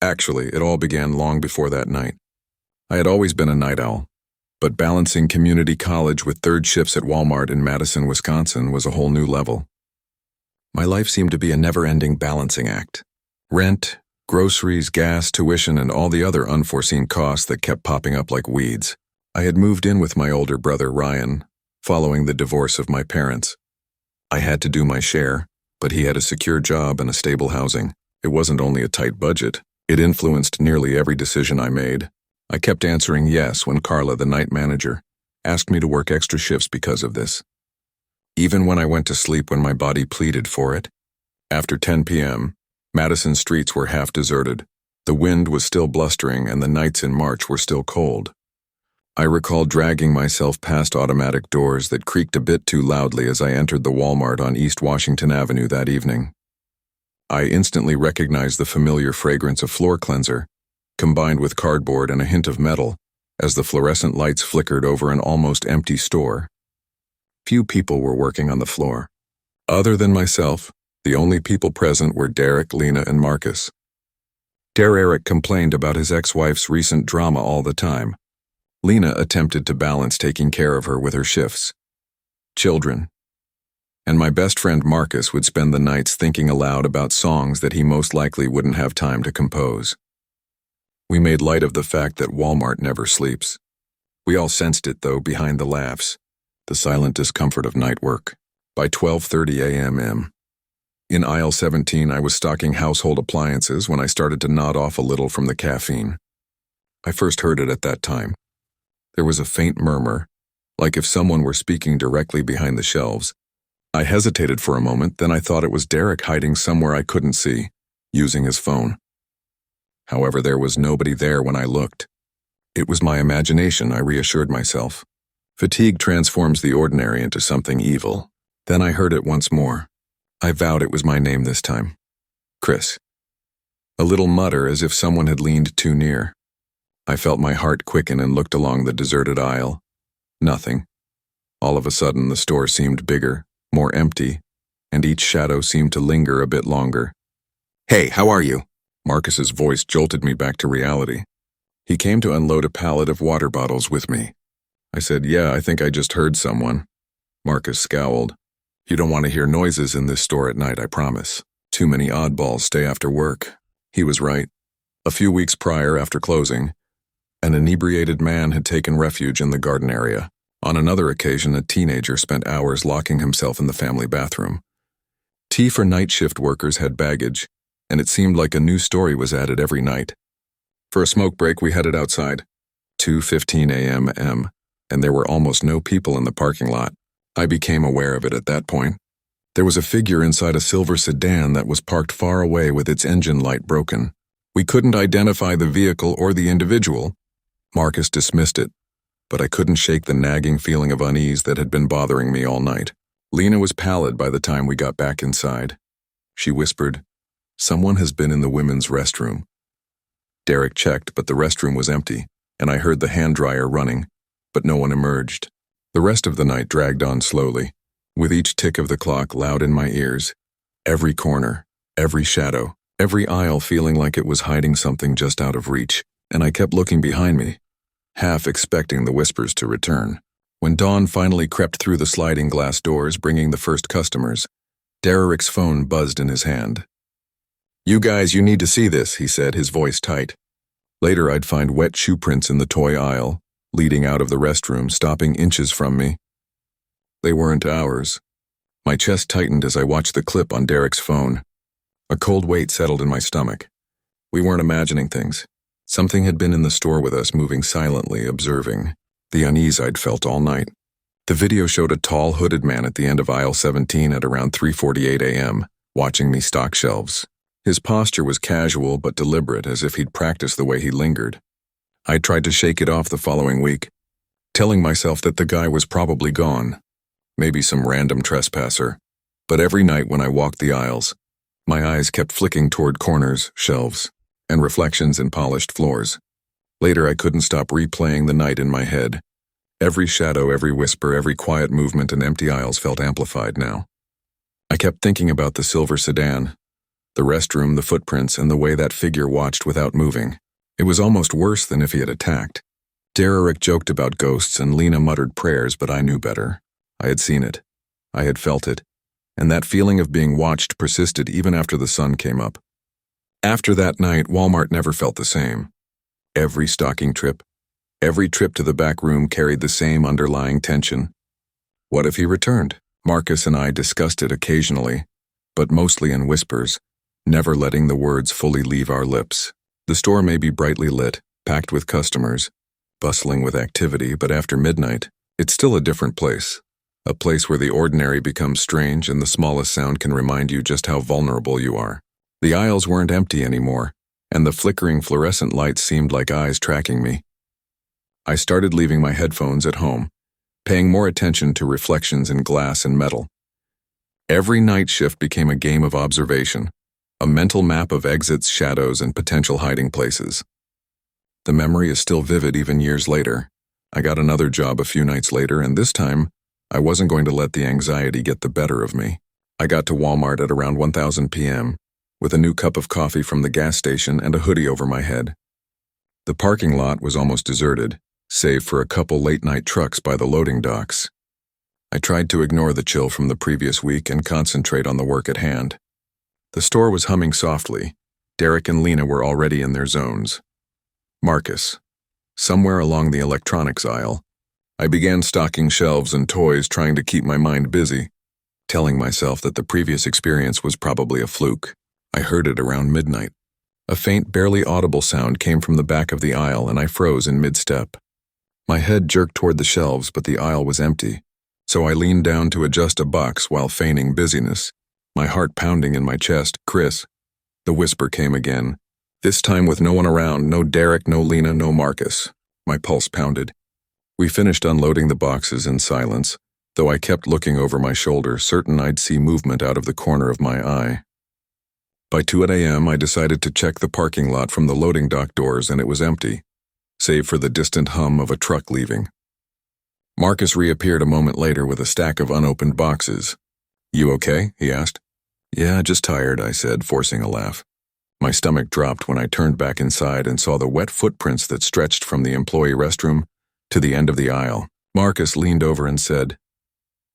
Actually, it all began long before that night. I had always been a night owl, but balancing community college with third shifts at Walmart in Madison, Wisconsin was a whole new level. My life seemed to be a never-ending balancing act. Rent, groceries, gas, tuition, and all the other unforeseen costs that kept popping up like weeds. I had moved in with my older brother, Ryan, following the divorce of my parents. I had to do my share, but he had a secure job and a stable housing. It wasn't only a tight budget, it influenced nearly every decision I made. I kept answering yes when Carla, the night manager, asked me to work extra shifts because of this. Even when I went to sleep when my body pleaded for it. After 10 p.m., Madison streets were half deserted. The wind was still blustering and the nights in March were still cold. I recall dragging myself past automatic doors that creaked a bit too loudly as I entered the Walmart on East Washington Avenue that evening. I instantly recognized the familiar fragrance of floor cleanser, combined with cardboard and a hint of metal, as the fluorescent lights flickered over an almost empty store. Few people were working on the floor. Other than myself, the only people present were Derek, Lena, and Marcus. Derek complained about his ex-wife's recent drama all the time. Lena attempted to balance taking care of her with her shifts. Children. And my best friend Marcus would spend the nights thinking aloud about songs that he most likely wouldn't have time to compose. We made light of the fact that Walmart never sleeps. We all sensed it, though, behind the laughs, the silent discomfort of night work. By 12:30 a.m. In aisle 17, I was stocking household appliances when I started to nod off a little from the caffeine. I first heard it at that time. There was a faint murmur, like if someone were speaking directly behind the shelves. I hesitated for a moment, then I thought it was Derek hiding somewhere I couldn't see, using his phone. However, there was nobody there when I looked. It was my imagination, I reassured myself. Fatigue transforms the ordinary into something evil. Then I heard it once more. I vowed it was my name this time. Chris. A little mutter as if someone had leaned too near. I felt my heart quicken and looked along the deserted aisle. Nothing. All of a sudden, the store seemed bigger, more empty, and each shadow seemed to linger a bit longer. "Hey, how are you?" Marcus's voice jolted me back to reality. He came to unload a pallet of water bottles with me. I said, "Yeah, I think I just heard someone." Marcus scowled. "You don't want to hear noises in this store at night, I promise. Too many oddballs stay after work." He was right. A few weeks prior, after closing, an inebriated man had taken refuge in the garden area. On another occasion, a teenager spent hours locking himself in the family bathroom. Tea for night shift workers had baggage, and it seemed like a new story was added every night. For a smoke break, we headed outside. 2:15 a.m., and there were almost no people in the parking lot. I became aware of it at that point. There was a figure inside a silver sedan that was parked far away with its engine light broken. We couldn't identify the vehicle or the individual. Marcus dismissed it, but I couldn't shake the nagging feeling of unease that had been bothering me all night. Lena was pallid by the time we got back inside. She whispered, "Someone has been in the women's restroom." Derek checked, but the restroom was empty, and I heard the hand dryer running, but no one emerged. The rest of the night dragged on slowly, with each tick of the clock loud in my ears. Every corner, every shadow, every aisle feeling like it was hiding something just out of reach, and I kept looking behind me, half expecting the whispers to return. When dawn finally crept through the sliding glass doors bringing the first customers, Derek's phone buzzed in his hand. "You guys, you need to see this," he said, his voice tight. Later I'd find wet shoe prints in the toy aisle, leading out of the restroom, stopping inches from me. They weren't ours. My chest tightened as I watched the clip on Derek's phone. A cold weight settled in my stomach. We weren't imagining things. Something had been in the store with us, moving silently, observing. The unease I'd felt all night. The video showed a tall, hooded man at the end of aisle 17 at around 3:48 a.m., watching me stock shelves. His posture was casual but deliberate, as if he'd practiced the way he lingered. I tried to shake it off the following week, telling myself that the guy was probably gone, maybe some random trespasser. But every night when I walked the aisles, my eyes kept flicking toward corners, shelves, and reflections in polished floors. Later, I couldn't stop replaying the night in my head. Every shadow, every whisper, every quiet movement in empty aisles felt amplified now. I kept thinking about the silver sedan, The restroom, the footprints, and the way that figure watched without moving. It was almost worse than if he had attacked. Derek joked about ghosts and Lena muttered prayers, but I knew better. I had seen it. I had felt it. And that feeling of being watched persisted even after the sun came up. After that night, Walmart never felt the same. Every stocking trip, every trip to the back room carried the same underlying tension. What if he returned? Marcus and I discussed it occasionally, but mostly in whispers, never letting the words fully leave our lips. The store may be brightly lit, packed with customers, bustling with activity, but after midnight, it's still a different place. A place where the ordinary becomes strange and the smallest sound can remind you just how vulnerable you are. The aisles weren't empty anymore, and the flickering fluorescent lights seemed like eyes tracking me. I started leaving my headphones at home, paying more attention to reflections in glass and metal. Every night shift became a game of observation, a mental map of exits, shadows, and potential hiding places. The memory is still vivid even years later. I got another job a few nights later, and this time, I wasn't going to let the anxiety get the better of me. I got to Walmart at around 1,000 p.m., with a new cup of coffee from the gas station and a hoodie over my head. The parking lot was almost deserted, save for a couple late-night trucks by the loading docks. I tried to ignore the chill from the previous week and concentrate on the work at hand. The store was humming softly. Derek and Lena were already in their zones. Marcus. Somewhere along the electronics aisle, I began stocking shelves and toys, trying to keep my mind busy, telling myself that the previous experience was probably a fluke. I heard it around midnight. A faint, barely audible sound came from the back of the aisle, and I froze in mid-step. My head jerked toward the shelves, but the aisle was empty, so I leaned down to adjust a box while feigning busyness, my heart pounding in my chest. "Chris." The whisper came again, this time with no one around, no Derek, no Lena, no Marcus. My pulse pounded. We finished unloading the boxes in silence, though I kept looking over my shoulder, certain I'd see movement out of the corner of my eye. By 2 a.m., I decided to check the parking lot from the loading dock doors, and it was empty, save for the distant hum of a truck leaving. Marcus reappeared a moment later with a stack of unopened boxes. "You okay?" he asked. "Yeah, just tired," I said, forcing a laugh. My stomach dropped when I turned back inside and saw the wet footprints that stretched from the employee restroom to the end of the aisle. Marcus leaned over and said,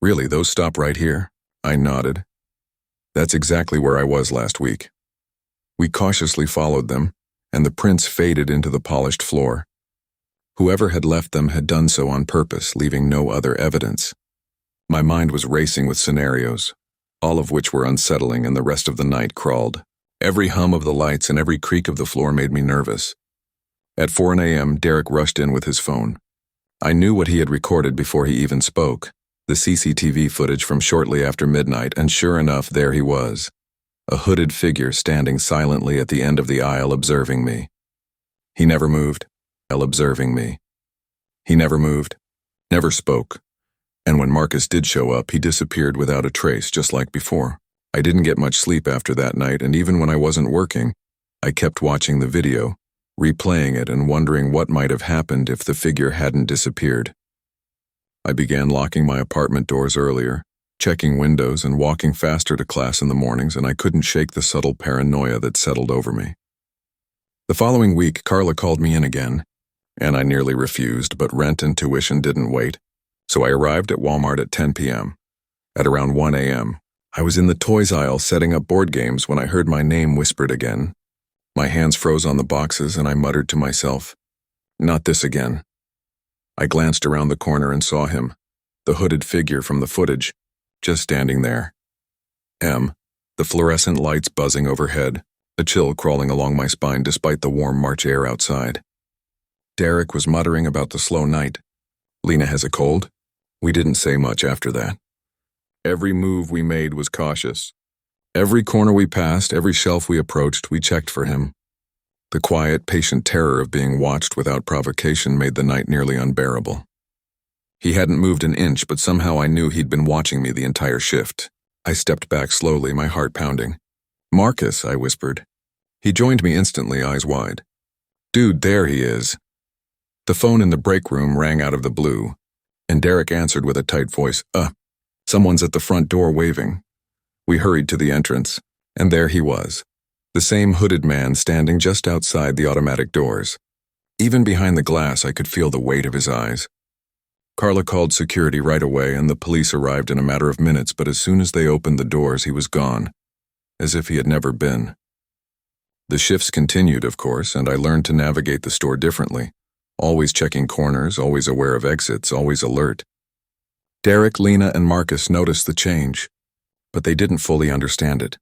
"Really, those stop right here?" I nodded. That's exactly where I was last week. We cautiously followed them, and the prints faded into the polished floor. Whoever had left them had done so on purpose, leaving no other evidence. My mind was racing with scenarios, all of which were unsettling, and the rest of the night crawled. Every hum of the lights and every creak of the floor made me nervous. At 4 a.m., Derek rushed in with his phone. I knew what he had recorded before he even spoke, the CCTV footage from shortly after midnight, and sure enough, there he was. A hooded figure standing silently at the end of the aisle observing me. He never moved, observing me. He never moved, never spoke. And when Marcus did show up, he disappeared without a trace, just like before. I didn't get much sleep after that night, and even when I wasn't working, I kept watching the video, replaying it and wondering what might have happened if the figure hadn't disappeared. I began locking my apartment doors earlier, checking windows and walking faster to class in the mornings, and I couldn't shake the subtle paranoia that settled over me. The following week, Carla called me in again, and I nearly refused, but rent and tuition didn't wait, so I arrived at Walmart at 10 p.m. At around 1 a.m., I was in the toys aisle setting up board games when I heard my name whispered again. My hands froze on the boxes, and I muttered to myself, "Not this again." I glanced around the corner and saw him, the hooded figure from the footage, just standing there. The fluorescent lights buzzing overhead, a chill crawling along my spine despite the warm March air outside. Derek was muttering about the slow night. Lena has a cold? We didn't say much after that. Every move we made was cautious. Every corner we passed, every shelf we approached, we checked for him. The quiet, patient terror of being watched without provocation made the night nearly unbearable. He hadn't moved an inch, but somehow I knew he'd been watching me the entire shift. I stepped back slowly, my heart pounding. "Marcus," I whispered. He joined me instantly, eyes wide. "Dude, there he is." The phone in the break room rang out of the blue, and Derek answered with a tight voice, Someone's at the front door waving." We hurried to the entrance. And there he was, the same hooded man standing just outside the automatic doors. Even behind the glass, I could feel the weight of his eyes. Carla called security right away, and the police arrived in a matter of minutes, but as soon as they opened the doors, he was gone, as if he had never been. The shifts continued, of course, and I learned to navigate the store differently, always checking corners, always aware of exits, always alert. Derek, Lena, and Marcus noticed the change, but they didn't fully understand it,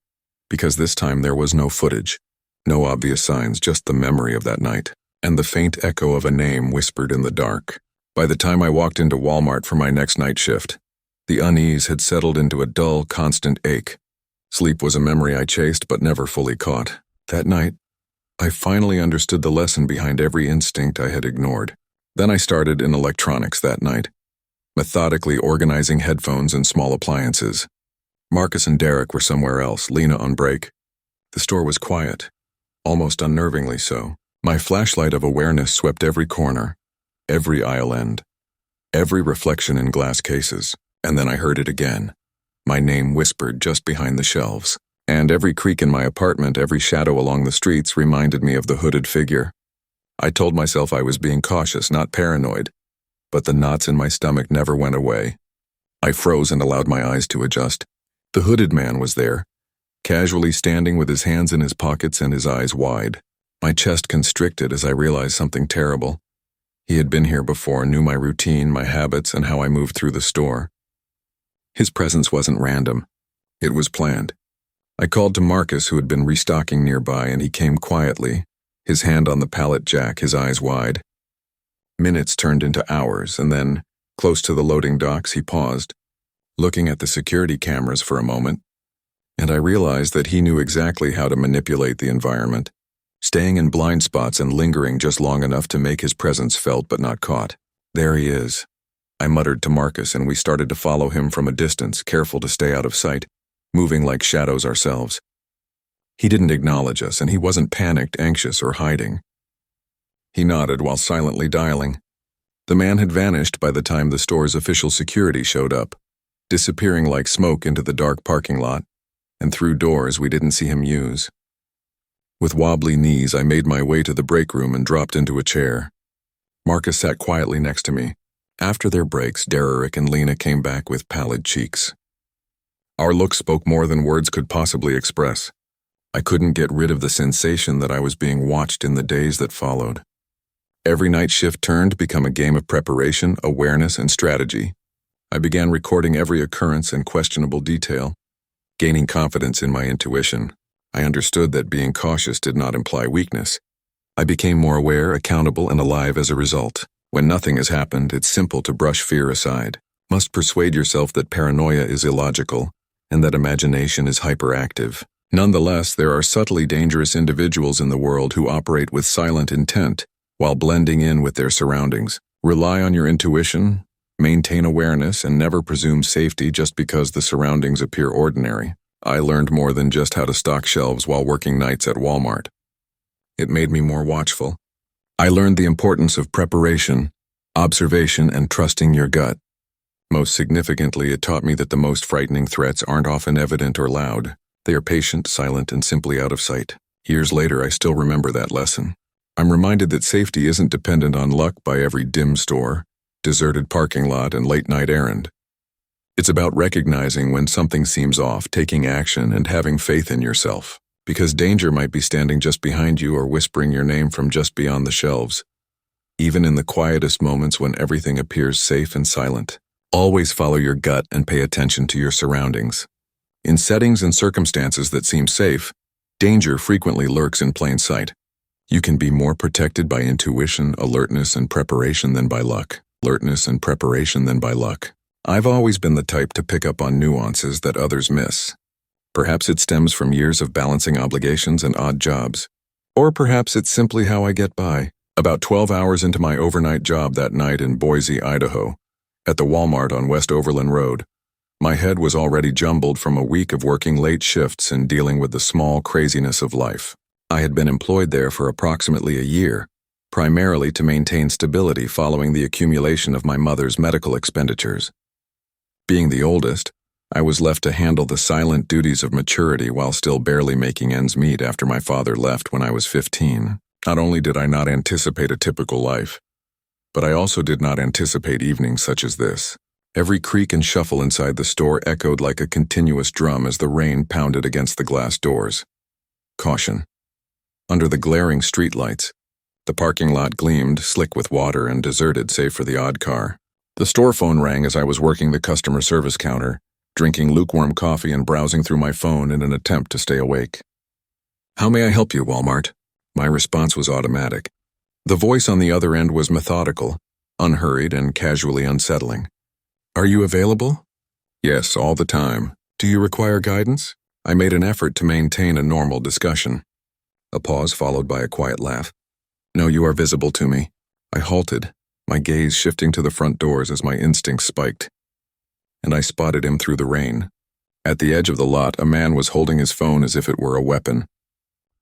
because this time there was no footage, no obvious signs, just the memory of that night, and the faint echo of a name whispered in the dark. By the time I walked into Walmart for my next night shift, the unease had settled into a dull, constant ache. Sleep was a memory I chased but never fully caught. That night, I finally understood the lesson behind every instinct I had ignored. Then I started in electronics that night, methodically organizing headphones and small appliances. Marcus and Derek were somewhere else, Lena on break. The store was quiet, almost unnervingly so. My flashlight of awareness swept every corner, every aisle end, every reflection in glass cases, and then I heard it again. My name whispered just behind the shelves, and every creak in my apartment, every shadow along the streets reminded me of the hooded figure. I told myself I was being cautious, not paranoid, but the knots in my stomach never went away. I froze and allowed my eyes to adjust. The hooded man was there, casually standing with his hands in his pockets and his eyes wide. My chest constricted as I realized something terrible. He had been here before, knew my routine, my habits, and how I moved through the store. His presence wasn't random. It was planned. I called to Marcus, who had been restocking nearby, and he came quietly, his hand on the pallet jack, his eyes wide. Minutes turned into hours, and then, close to the loading docks, he paused, looking at the security cameras for a moment, and I realized that he knew exactly how to manipulate the environment, staying in blind spots and lingering just long enough to make his presence felt but not caught. There he is, I muttered to Marcus, and we started to follow him from a distance, careful to stay out of sight, moving like shadows ourselves. He didn't acknowledge us, and he wasn't panicked, anxious, or hiding. He nodded while silently dialing. The man had vanished by the time the store's official security showed up, disappearing like smoke into the dark parking lot, and through doors we didn't see him use. With wobbly knees, I made my way to the break room and dropped into a chair. Marcus sat quietly next to me. After their breaks, Derek and Lena came back with pallid cheeks. Our looks spoke more than words could possibly express. I couldn't get rid of the sensation that I was being watched in the days that followed. Every night shift turned to become a game of preparation, awareness, and strategy. I began recording every occurrence and questionable detail, gaining confidence in my intuition. I understood that being cautious did not imply weakness. I became more aware, accountable, and alive as a result. When nothing has happened, it's simple to brush fear aside. Must persuade yourself that paranoia is illogical and that imagination is hyperactive. Nonetheless, there are subtly dangerous individuals in the world who operate with silent intent while blending in with their surroundings. Rely on your intuition, maintain awareness, and never presume safety just because the surroundings appear ordinary. I learned more than just how to stock shelves while working nights at Walmart. It made me more watchful. I learned the importance of preparation, observation, and trusting your gut. Most significantly, it taught me that the most frightening threats aren't often evident or loud. They are patient, silent, and simply out of sight. Years later, I still remember that lesson. I'm reminded that safety isn't dependent on luck by every dim store, deserted parking lot, and late-night errand. It's about recognizing when something seems off, taking action, and having faith in yourself. Because danger might be standing just behind you or whispering your name from just beyond the shelves. Even in the quietest moments when everything appears safe and silent, always follow your gut and pay attention to your surroundings. In settings and circumstances that seem safe, danger frequently lurks in plain sight. You can be more protected by intuition, alertness, and preparation than by luck. I've always been the type to pick up on nuances that others miss. Perhaps it stems from years of balancing obligations and odd jobs. Or perhaps it's simply how I get by. About 12 hours into my overnight job that night in Boise, Idaho, at the Walmart on West Overland Road, my head was already jumbled from a week of working late shifts and dealing with the small craziness of life. I had been employed there for approximately a year, primarily to maintain stability following the accumulation of my mother's medical expenditures. Being the oldest, I was left to handle the silent duties of maturity while still barely making ends meet after my father left when I was 15. Not only did I not anticipate a typical life, but I also did not anticipate evenings such as this. Every creak and shuffle inside the store echoed like a continuous drum as the rain pounded against the glass doors. Caution. Under the glaring streetlights, the parking lot gleamed, slick with water and deserted save for the odd car. The store phone rang as I was working the customer service counter, drinking lukewarm coffee and browsing through my phone in an attempt to stay awake. "How may I help you, Walmart?" My response was automatic. The voice on the other end was methodical, unhurried, and casually unsettling. "Are you available?" "Yes, all the time. Do you require guidance?" I made an effort to maintain a normal discussion. A pause followed by a quiet laugh. "No, you are visible to me." I halted, my gaze shifting to the front doors as my instincts spiked. And I spotted him through the rain. At the edge of the lot, a man was holding his phone as if it were a weapon.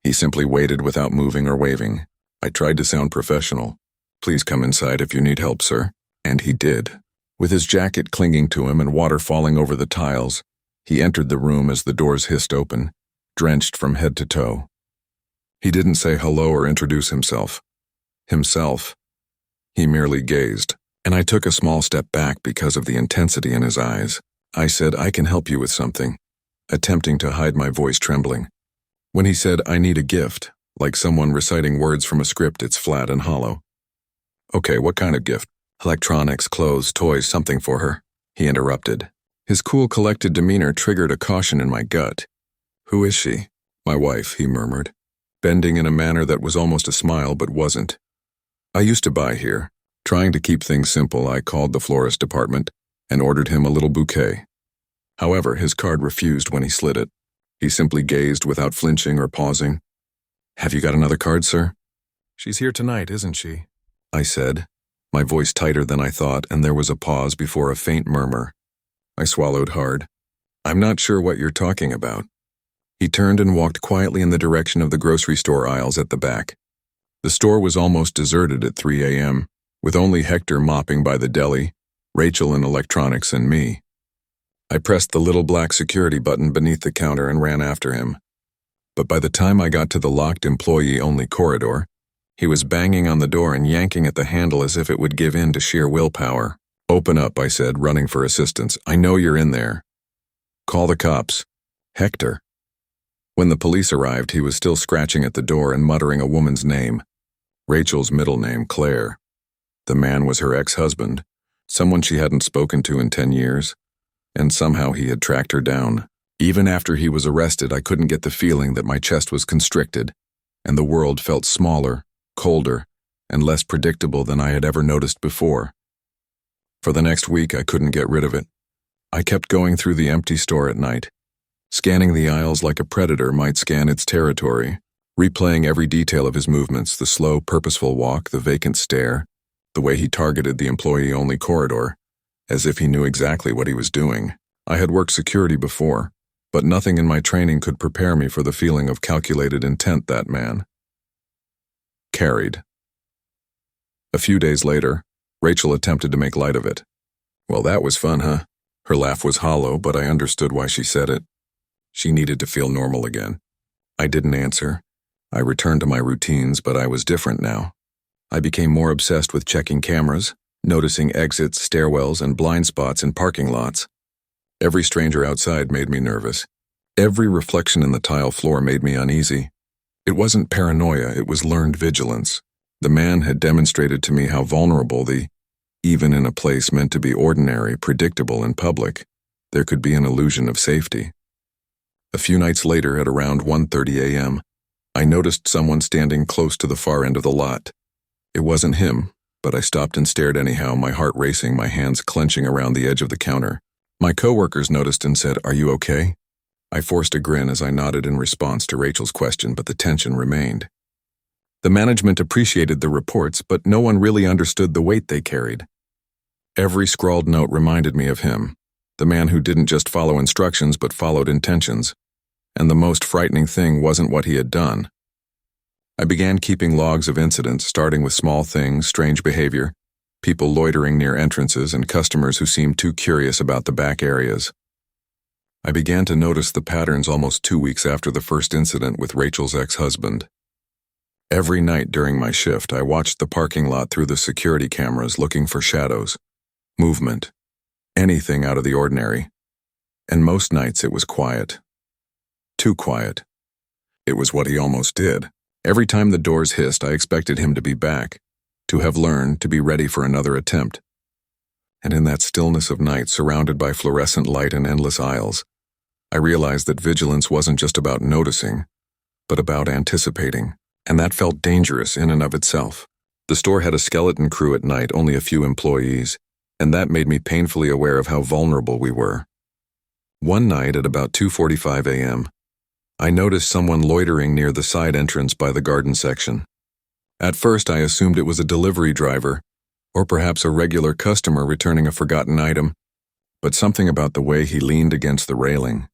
He simply waited without moving or waving. I tried to sound professional. "Please come inside if you need help, sir." And he did. With his jacket clinging to him and water falling over the tiles, he entered the room as the doors hissed open, drenched from head to toe. He didn't say hello or introduce himself. He merely gazed, and I took a small step back because of the intensity in his eyes. I said, "I can help you with something," attempting to hide my voice trembling. When he said, "I need a gift," like someone reciting words from a script, it's flat and hollow. "Okay, what kind of gift?" "Electronics, clothes, toys, something for her," he interrupted. His cool, collected demeanor triggered a caution in my gut. "Who is she?" "My wife," he murmured, bending in a manner that was almost a smile but wasn't. "I used to buy here." Trying to keep things simple, I called the florist department and ordered him a little bouquet. However, his card refused when he slid it. He simply gazed without flinching or pausing. "Have you got another card, sir?" "She's here tonight, isn't she?" I said, my voice tighter than I thought, and there was a pause before a faint murmur. I swallowed hard. "I'm not sure what you're talking about." He turned and walked quietly in the direction of the grocery store aisles at the back. The store was almost deserted at 3 a.m., with only Hector mopping by the deli, Rachel in electronics, and me. I pressed the little black security button beneath the counter and ran after him. But by the time I got to the locked employee-only corridor, he was banging on the door and yanking at the handle as if it would give in to sheer willpower. "Open up," I said, running for assistance. "I know you're in there." "Call the cops." "Hector." When the police arrived, he was still scratching at the door and muttering a woman's name. Rachel's middle name, Claire. The man was her ex-husband, someone she hadn't spoken to in 10 years, and somehow he had tracked her down. Even after he was arrested, I couldn't get the feeling that my chest was constricted, and the world felt smaller, colder, and less predictable than I had ever noticed before. For the next week, I couldn't get rid of it. I kept going through the empty store at night, scanning the aisles like a predator might scan its territory, replaying every detail of his movements, the slow, purposeful walk, the vacant stare, the way he targeted the employee-only corridor, as if he knew exactly what he was doing. I had worked security before, but nothing in my training could prepare me for the feeling of calculated intent that man carried. A few days later, Rachel attempted to make light of it. "Well, that was fun, huh?" Her laugh was hollow, but I understood why she said it. She needed to feel normal again. I didn't answer. I returned to my routines, but I was different now. I became more obsessed with checking cameras, noticing exits, stairwells, and blind spots in parking lots. Every stranger outside made me nervous. Every reflection in the tile floor made me uneasy. It wasn't paranoia, it was learned vigilance. The man had demonstrated to me how vulnerable even in a place meant to be ordinary, predictable, and public, there could be an illusion of safety. A few nights later, at around 1:30 a.m., I noticed someone standing close to the far end of the lot. It wasn't him, but I stopped and stared anyhow, my heart racing, my hands clenching around the edge of the counter. My coworkers noticed and said, "Are you okay?" I forced a grin as I nodded in response to Rachel's question, but the tension remained. The management appreciated the reports, but no one really understood the weight they carried. Every scrawled note reminded me of him, the man who didn't just follow instructions but followed intentions. And the most frightening thing wasn't what he had done. I began keeping logs of incidents, starting with small things, strange behavior, people loitering near entrances, and customers who seemed too curious about the back areas. I began to notice the patterns almost 2 weeks after the first incident with Rachel's ex-husband. Every night during my shift, I watched the parking lot through the security cameras looking for shadows, movement, anything out of the ordinary. And most nights it was quiet. Too quiet. It was what he almost did. Every time the doors hissed, I expected him to be back, to have learned to be ready for another attempt. And in that stillness of night, surrounded by fluorescent light and endless aisles, I realized that vigilance wasn't just about noticing, but about anticipating. And that felt dangerous in and of itself. The store had a skeleton crew at night, only a few employees, and that made me painfully aware of how vulnerable we were. One night at about 2:45 a.m., I noticed someone loitering near the side entrance by the garden section. At first, I assumed it was a delivery driver, or perhaps a regular customer returning a forgotten item, but something about the way he leaned against the railing,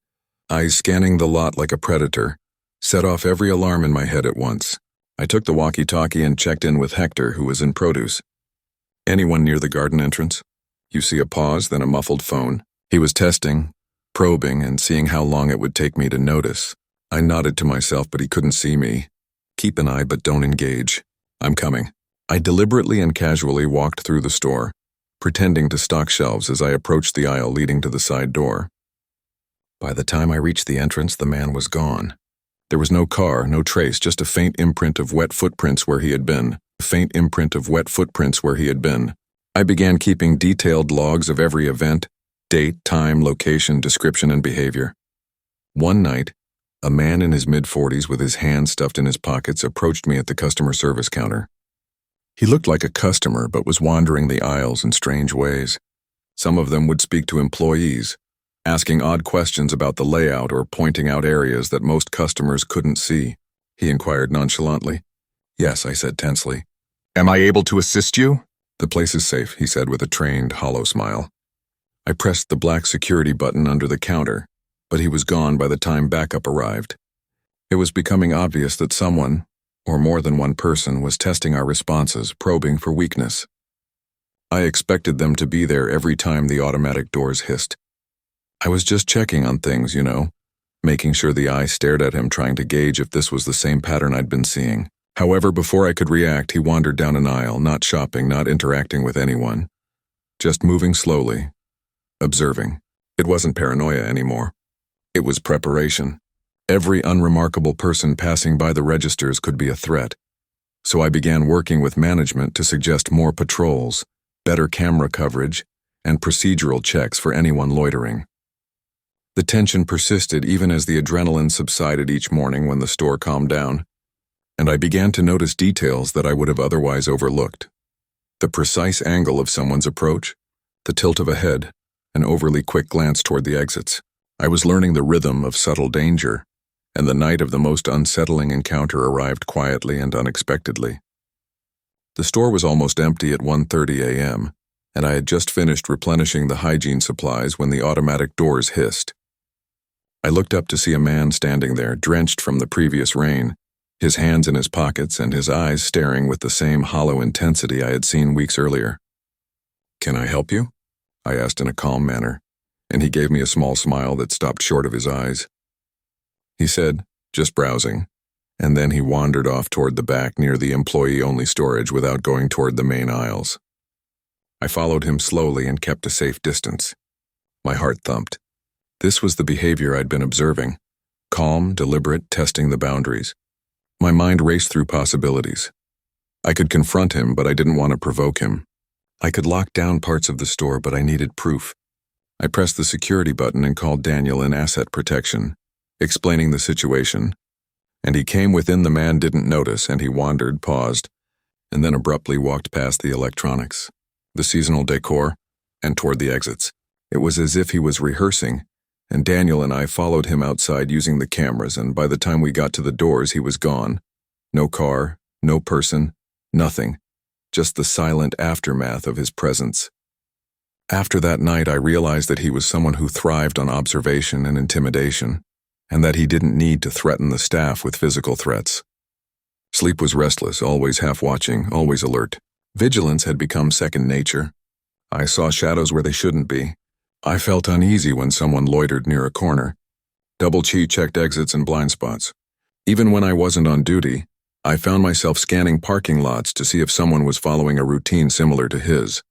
eyes scanning the lot like a predator, set off every alarm in my head at once. I took the walkie-talkie and checked in with Hector, who was in produce. "Anyone near the garden entrance?" You see a pause, then a muffled phone. He was testing, probing, and seeing how long it would take me to notice. I nodded to myself, but he couldn't see me. "Keep an eye, but don't engage. I'm coming." I deliberately and casually walked through the store, pretending to stock shelves as I approached the aisle leading to the side door. By the time I reached the entrance, the man was gone. There was no car, no trace, just a faint imprint of wet footprints where he had been. I began keeping detailed logs of every event, date, time, location, description, and behavior. One night, a man in his mid-40s with his hands stuffed in his pockets approached me at the customer service counter. He looked like a customer, but was wandering the aisles in strange ways. Some of them would speak to employees, asking odd questions about the layout or pointing out areas that most customers couldn't see. He inquired nonchalantly. "Yes," I said tensely. "Am I able to assist you?" "The place is safe," he said with a trained, hollow smile. I pressed the black security button under the counter, but he was gone by the time backup arrived. It was becoming obvious that someone, or more than one person, was testing our responses, probing for weakness. I expected them to be there every time the automatic doors hissed. I was just checking on things, making sure the eye stared at him, trying to gauge if this was the same pattern I'd been seeing. However, before I could react, he wandered down an aisle, not shopping, not interacting with anyone, just moving slowly, observing. It wasn't paranoia anymore. It was preparation. Every unremarkable person passing by the registers could be a threat, so I began working with management to suggest more patrols, better camera coverage, and procedural checks for anyone loitering. The tension persisted even as the adrenaline subsided each morning when the store calmed down, and I began to notice details that I would have otherwise overlooked. The precise angle of someone's approach, the tilt of a head, an overly quick glance toward the exits. I was learning the rhythm of subtle danger, and the night of the most unsettling encounter arrived quietly and unexpectedly. The store was almost empty at 1:30 a.m., and I had just finished replenishing the hygiene supplies when the automatic doors hissed. I looked up to see a man standing there, drenched from the previous rain, his hands in his pockets and his eyes staring with the same hollow intensity I had seen weeks earlier. "Can I help you?" I asked in a calm manner, and he gave me a small smile that stopped short of his eyes. He said, "Just browsing," and then he wandered off toward the back near the employee-only storage without going toward the main aisles. I followed him slowly and kept a safe distance. My heart thumped. This was the behavior I'd been observing. Calm, deliberate, testing the boundaries. My mind raced through possibilities. I could confront him, but I didn't want to provoke him. I could lock down parts of the store, but I needed proof. I pressed the security button and called Daniel in asset protection, explaining the situation, and he came within. The man didn't notice, and he wandered, paused, and then abruptly walked past the electronics, the seasonal decor, and toward the exits. It was as if he was rehearsing, and Daniel and I followed him outside using the cameras, and by the time we got to the doors, he was gone. No car, no person, nothing, just the silent aftermath of his presence. After that night, I realized that he was someone who thrived on observation and intimidation, and that he didn't need to threaten the staff with physical threats. Sleep was restless, always half-watching, always alert. Vigilance had become second nature. I saw shadows where they shouldn't be, I felt uneasy when someone loitered near a corner. Checked exits and blind spots. Even when I wasn't on duty, I found myself scanning parking lots to see if someone was following a routine similar to his.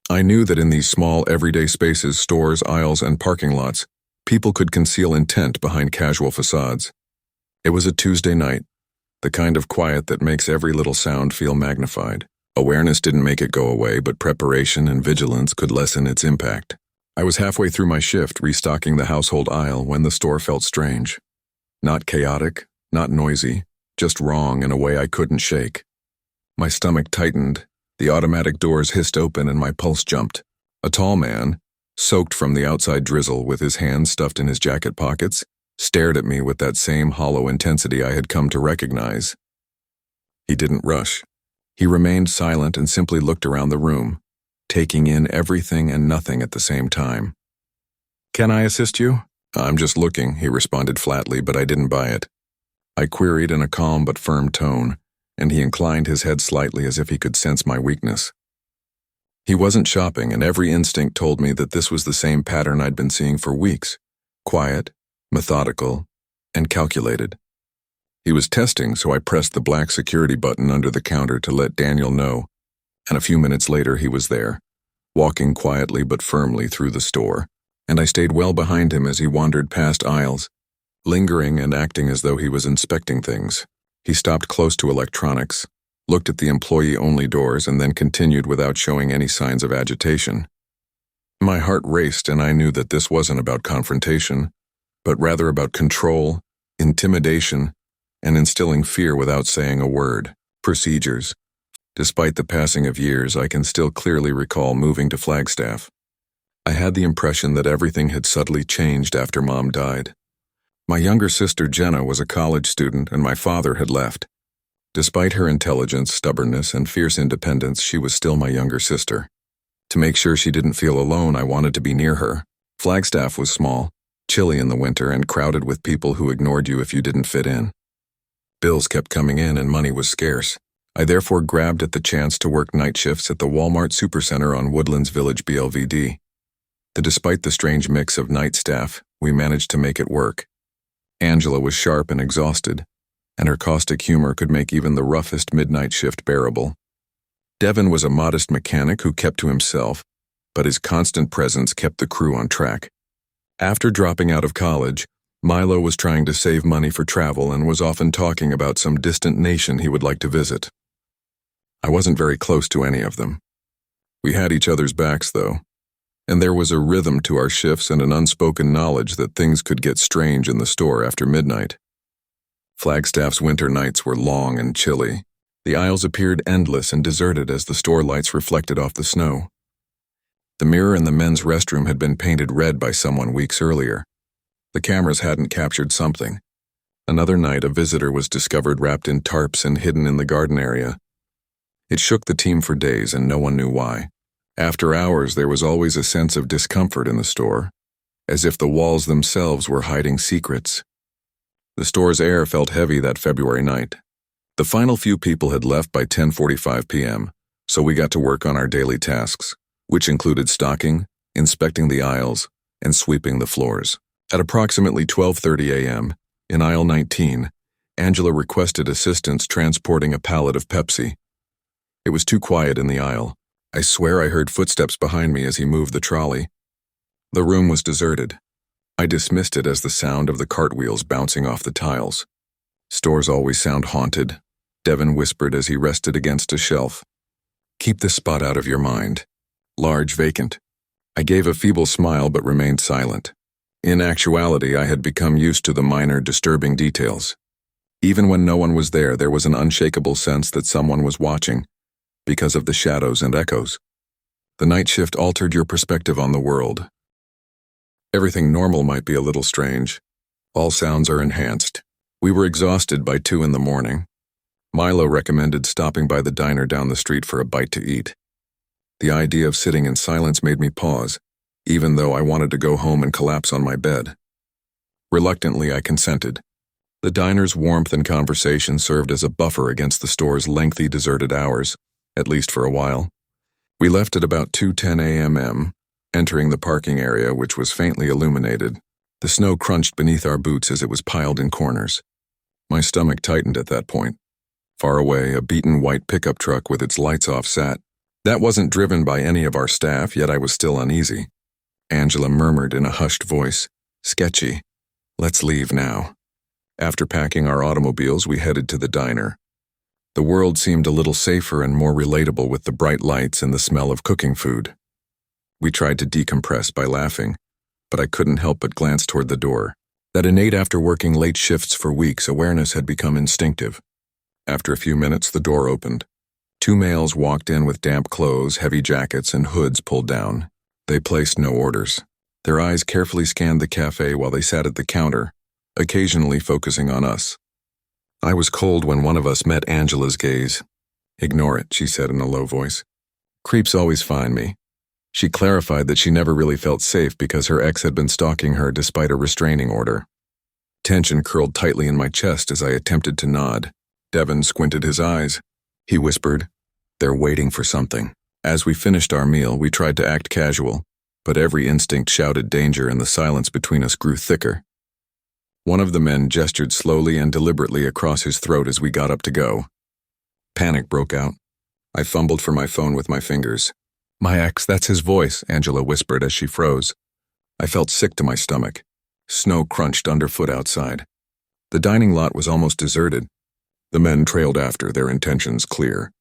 I knew that in these small, everyday spaces, stores, aisles, and parking lots, people could conceal intent behind casual facades. It was a Tuesday night, the kind of quiet that makes every little sound feel magnified. Awareness didn't make it go away, but preparation and vigilance could lessen its impact. I was halfway through my shift restocking the household aisle when the store felt strange. Not chaotic, not noisy, just wrong in a way I couldn't shake. My stomach tightened, the automatic doors hissed open and my pulse jumped. A tall man, soaked from the outside drizzle with his hands stuffed in his jacket pockets, stared at me with that same hollow intensity I had come to recognize. He didn't rush. He remained silent and simply looked around the room, taking in everything and nothing at the same time. "Can I assist you?" "I'm just looking," he responded flatly, but I didn't buy it. I queried in a calm but firm tone, and he inclined his head slightly as if he could sense my weakness. He wasn't shopping, and every instinct told me that this was the same pattern I'd been seeing for weeks. Quiet, methodical, and calculated. He was testing, so I pressed the black security button under the counter to let Daniel know, and a few minutes later he was there, walking quietly but firmly through the store, and I stayed well behind him as he wandered past aisles, lingering and acting as though he was inspecting things. He stopped close to electronics, looked at the employee-only doors, and then continued without showing any signs of agitation. My heart raced, and I knew that this wasn't about confrontation, but rather about control, intimidation, and instilling fear without saying a word. Procedures. Despite the passing of years, I can still clearly recall moving to Flagstaff. I had the impression that everything had subtly changed after Mom died. My younger sister Jenna was a college student and my father had left. Despite her intelligence, stubbornness, and fierce independence, she was still my younger sister. To make sure she didn't feel alone, I wanted to be near her. Flagstaff was small, chilly in the winter, and crowded with people who ignored you if you didn't fit in. Bills kept coming in and money was scarce. I therefore grabbed at the chance to work night shifts at the Walmart Supercenter on Woodlands Village BLVD. Despite the strange mix of night staff, we managed to make it work. Angela was sharp and exhausted, and her caustic humor could make even the roughest midnight shift bearable. Devin was a modest mechanic who kept to himself, but his constant presence kept the crew on track. After dropping out of college, Milo was trying to save money for travel and was often talking about some distant nation he would like to visit. I wasn't very close to any of them. We had each other's backs, though, and there was a rhythm to our shifts and an unspoken knowledge that things could get strange in the store after midnight. Flagstaff's winter nights were long and chilly. The aisles appeared endless and deserted as the store lights reflected off the snow. The mirror in the men's restroom had been painted red by someone weeks earlier. The cameras hadn't captured something. Another night, a visitor was discovered wrapped in tarps and hidden in the garden area. It shook the team for days, and no one knew why. After hours, there was always a sense of discomfort in the store, as if the walls themselves were hiding secrets. The store's air felt heavy that February night. The final few people had left by 10:45 p.m., so we got to work on our daily tasks, which included stocking, inspecting the aisles, and sweeping the floors. At approximately 12:30 a.m., in aisle 19, Angela requested assistance transporting a pallet of Pepsi. It was too quiet in the aisle. I swear I heard footsteps behind me as he moved the trolley. The room was deserted. I dismissed it as the sound of the cartwheels bouncing off the tiles. Stores always sound haunted, Devin whispered as he rested against a shelf. Keep this spot out of your mind. Large, vacant. I gave a feeble smile but remained silent. In actuality, I had become used to the minor, disturbing details. Even when no one was there was an unshakable sense that someone was watching, because of the shadows and echoes. The night shift altered your perspective on the world. Everything normal might be a little strange. All sounds are enhanced. We were exhausted by 2 a.m. Milo recommended stopping by the diner down the street for a bite to eat. The idea of sitting in silence made me pause, even though I wanted to go home and collapse on my bed. Reluctantly, I consented. The diner's warmth and conversation served as a buffer against the store's lengthy, deserted hours, at least for a while. We left at about 2:10 a.m., Entering the parking area, which was faintly illuminated, the snow crunched beneath our boots as it was piled in corners. My stomach tightened at that point. Far away, a beaten white pickup truck with its lights off sat. That wasn't driven by any of our staff, yet I was still uneasy. Angela murmured in a hushed voice, "Sketchy. Let's leave now." After packing our automobiles, we headed to the diner. The world seemed a little safer and more relatable with the bright lights and the smell of cooking food. We tried to decompress by laughing, but I couldn't help but glance toward the door. That innate after working late shifts for weeks, awareness had become instinctive. After a few minutes, the door opened. Two males walked in with damp clothes, heavy jackets, and hoods pulled down. They placed no orders. Their eyes carefully scanned the cafe while they sat at the counter, occasionally focusing on us. I was cold when one of us met Angela's gaze. "Ignore it," she said in a low voice. "Creeps always find me." She clarified that she never really felt safe because her ex had been stalking her despite a restraining order. Tension curled tightly in my chest as I attempted to nod. Devin squinted his eyes. He whispered, "They're waiting for something." As we finished our meal, we tried to act casual, but every instinct shouted danger and the silence between us grew thicker. One of the men gestured slowly and deliberately across his throat as we got up to go. Panic broke out. I fumbled for my phone with my fingers. "My ex, that's his voice," Angela whispered as she froze. I felt sick to my stomach. Snow crunched underfoot outside. The dining lot was almost deserted. The men trailed after, their intentions clear.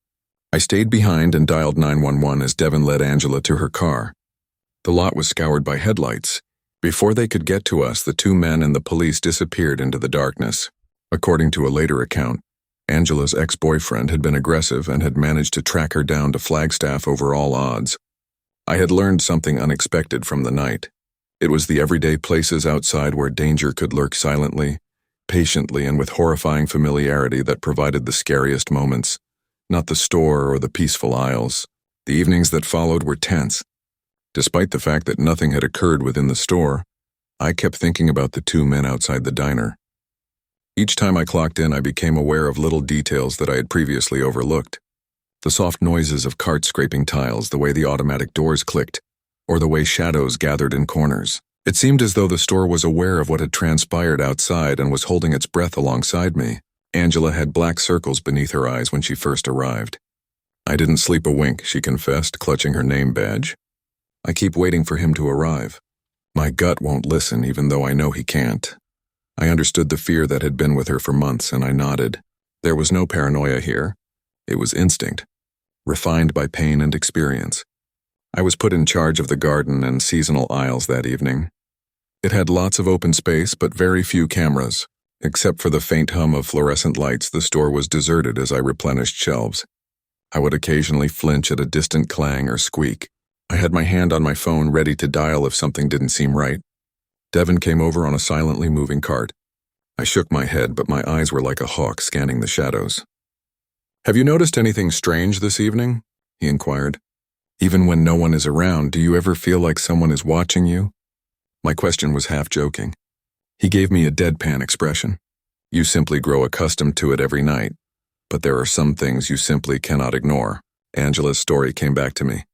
I stayed behind and dialed 911 as Devin led Angela to her car. The lot was scoured by headlights. Before they could get to us, the two men and the police disappeared into the darkness. According to a later account, Angela's ex-boyfriend had been aggressive and had managed to track her down to Flagstaff over all odds. I had learned something unexpected from the night. It was the everyday places outside where danger could lurk silently, patiently, and with horrifying familiarity that provided the scariest moments, not the store or the peaceful aisles. The evenings that followed were tense. Despite the fact that nothing had occurred within the store, I kept thinking about the two men outside the diner. Each time I clocked in, I became aware of little details that I had previously overlooked. The soft noises of carts scraping tiles, the way the automatic doors clicked, or the way shadows gathered in corners. It seemed as though the store was aware of what had transpired outside and was holding its breath alongside me. Angela had black circles beneath her eyes when she first arrived. "I didn't sleep a wink," she confessed, clutching her name badge. "I keep waiting for him to arrive. My gut won't listen, even though I know he can't." I understood the fear that had been with her for months, and I nodded. There was no paranoia here. It was instinct, refined by pain and experience. I was put in charge of the garden and seasonal aisles that evening. It had lots of open space, but very few cameras. Except for the faint hum of fluorescent lights, the store was deserted as I replenished shelves. I would occasionally flinch at a distant clang or squeak. I had my hand on my phone ready to dial if something didn't seem right. Devin came over on a silently moving cart. I shook my head, but my eyes were like a hawk scanning the shadows. "Have you noticed anything strange this evening?" he inquired. "Even when no one is around, do you ever feel like someone is watching you?" My question was half joking. He gave me a deadpan expression. "You simply grow accustomed to it every night, but there are some things you simply cannot ignore." Angela's story came back to me.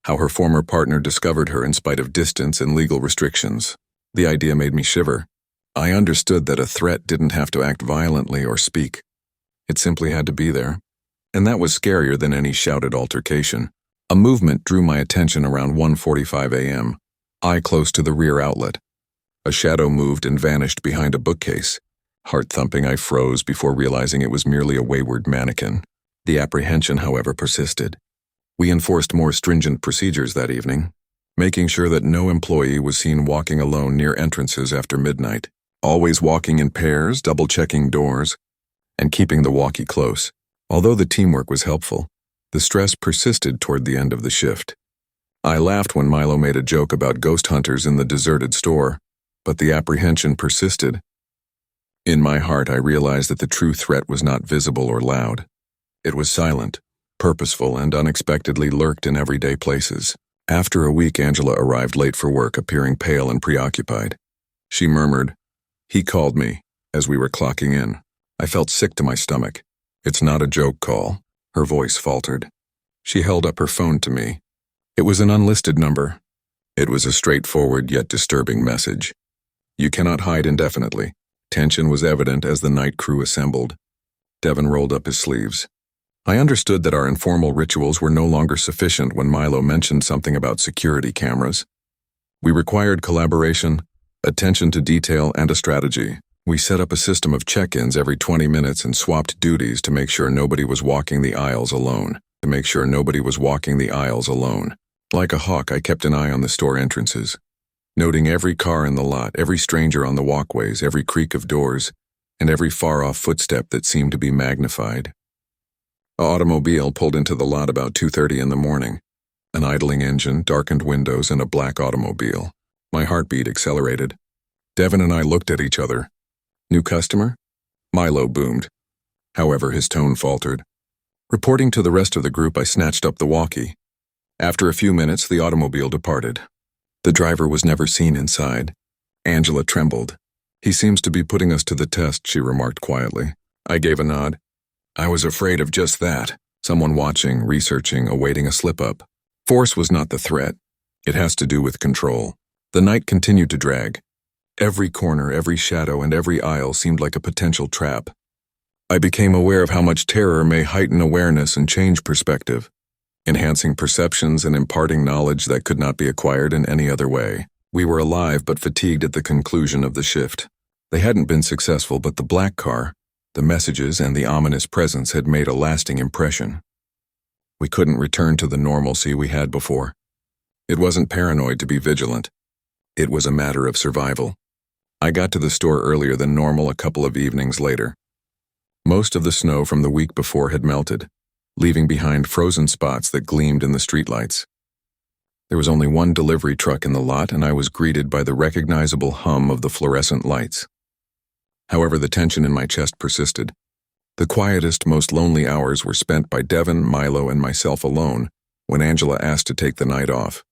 How her former partner discovered her in spite of distance and legal restrictions. The idea made me shiver. I understood that a threat didn't have to act violently or speak. It simply had to be there. And that was scarier than any shouted altercation. A movement drew my attention around 1:45 a.m., eye close to the rear outlet. A shadow moved and vanished behind a bookcase. Heart thumping, I froze before realizing it was merely a wayward mannequin. The apprehension, however, persisted. We enforced more stringent procedures that evening, making sure that no employee was seen walking alone near entrances after midnight, always walking in pairs, double-checking doors, and keeping the walkie close. Although the teamwork was helpful, the stress persisted toward the end of the shift. I laughed when Milo made a joke about ghost hunters in the deserted store, but the apprehension persisted. In my heart, I realized that the true threat was not visible or loud. It was silent, purposeful, and unexpectedly lurked in everyday places. After a week, Angela arrived late for work, appearing pale and preoccupied. She murmured, "He called me," as we were clocking in. I felt sick to my stomach. "It's not a joke call." Her voice faltered. She held up her phone to me. It was an unlisted number. It was a straightforward yet disturbing message. You cannot hide indefinitely. Tension was evident as the night crew assembled. Devin rolled up his sleeves. I understood that our informal rituals were no longer sufficient when Milo mentioned something about security cameras. We required collaboration, attention to detail, and a strategy. We set up a system of check-ins every 20 minutes and swapped duties to make sure nobody was walking the aisles alone. Like a hawk, I kept an eye on the store entrances, noting every car in the lot, every stranger on the walkways, every creak of doors, and every far-off footstep that seemed to be magnified. An automobile pulled into the lot about 2:30 in the morning. An idling engine, darkened windows, and a black automobile. My heartbeat accelerated. Devin and I looked at each other. New customer? Milo boomed. However, his tone faltered. Reporting to the rest of the group, I snatched up the walkie. After a few minutes, the automobile departed. The driver was never seen inside. Angela trembled. "He seems to be putting us to the test," she remarked quietly. I gave a nod. I was afraid of just that. Someone watching, researching, awaiting a slip-up. Force was not the threat. It has to do with control. The night continued to drag. Every corner, every shadow, and every aisle seemed like a potential trap. I became aware of how much terror may heighten awareness and change perspective, enhancing perceptions and imparting knowledge that could not be acquired in any other way. We were alive but fatigued at the conclusion of the shift. They hadn't been successful, but the black car, the messages, and the ominous presence had made a lasting impression. We couldn't return to the normalcy we had before. It wasn't paranoid to be vigilant. It was a matter of survival. I got to the store earlier than normal a couple of evenings later. Most of the snow from the week before had melted, leaving behind frozen spots that gleamed in the streetlights. There was only one delivery truck in the lot, and I was greeted by the recognizable hum of the fluorescent lights. However, the tension in my chest persisted. The quietest, most lonely hours were spent by Devin, Milo, and myself alone when Angela asked to take the night off.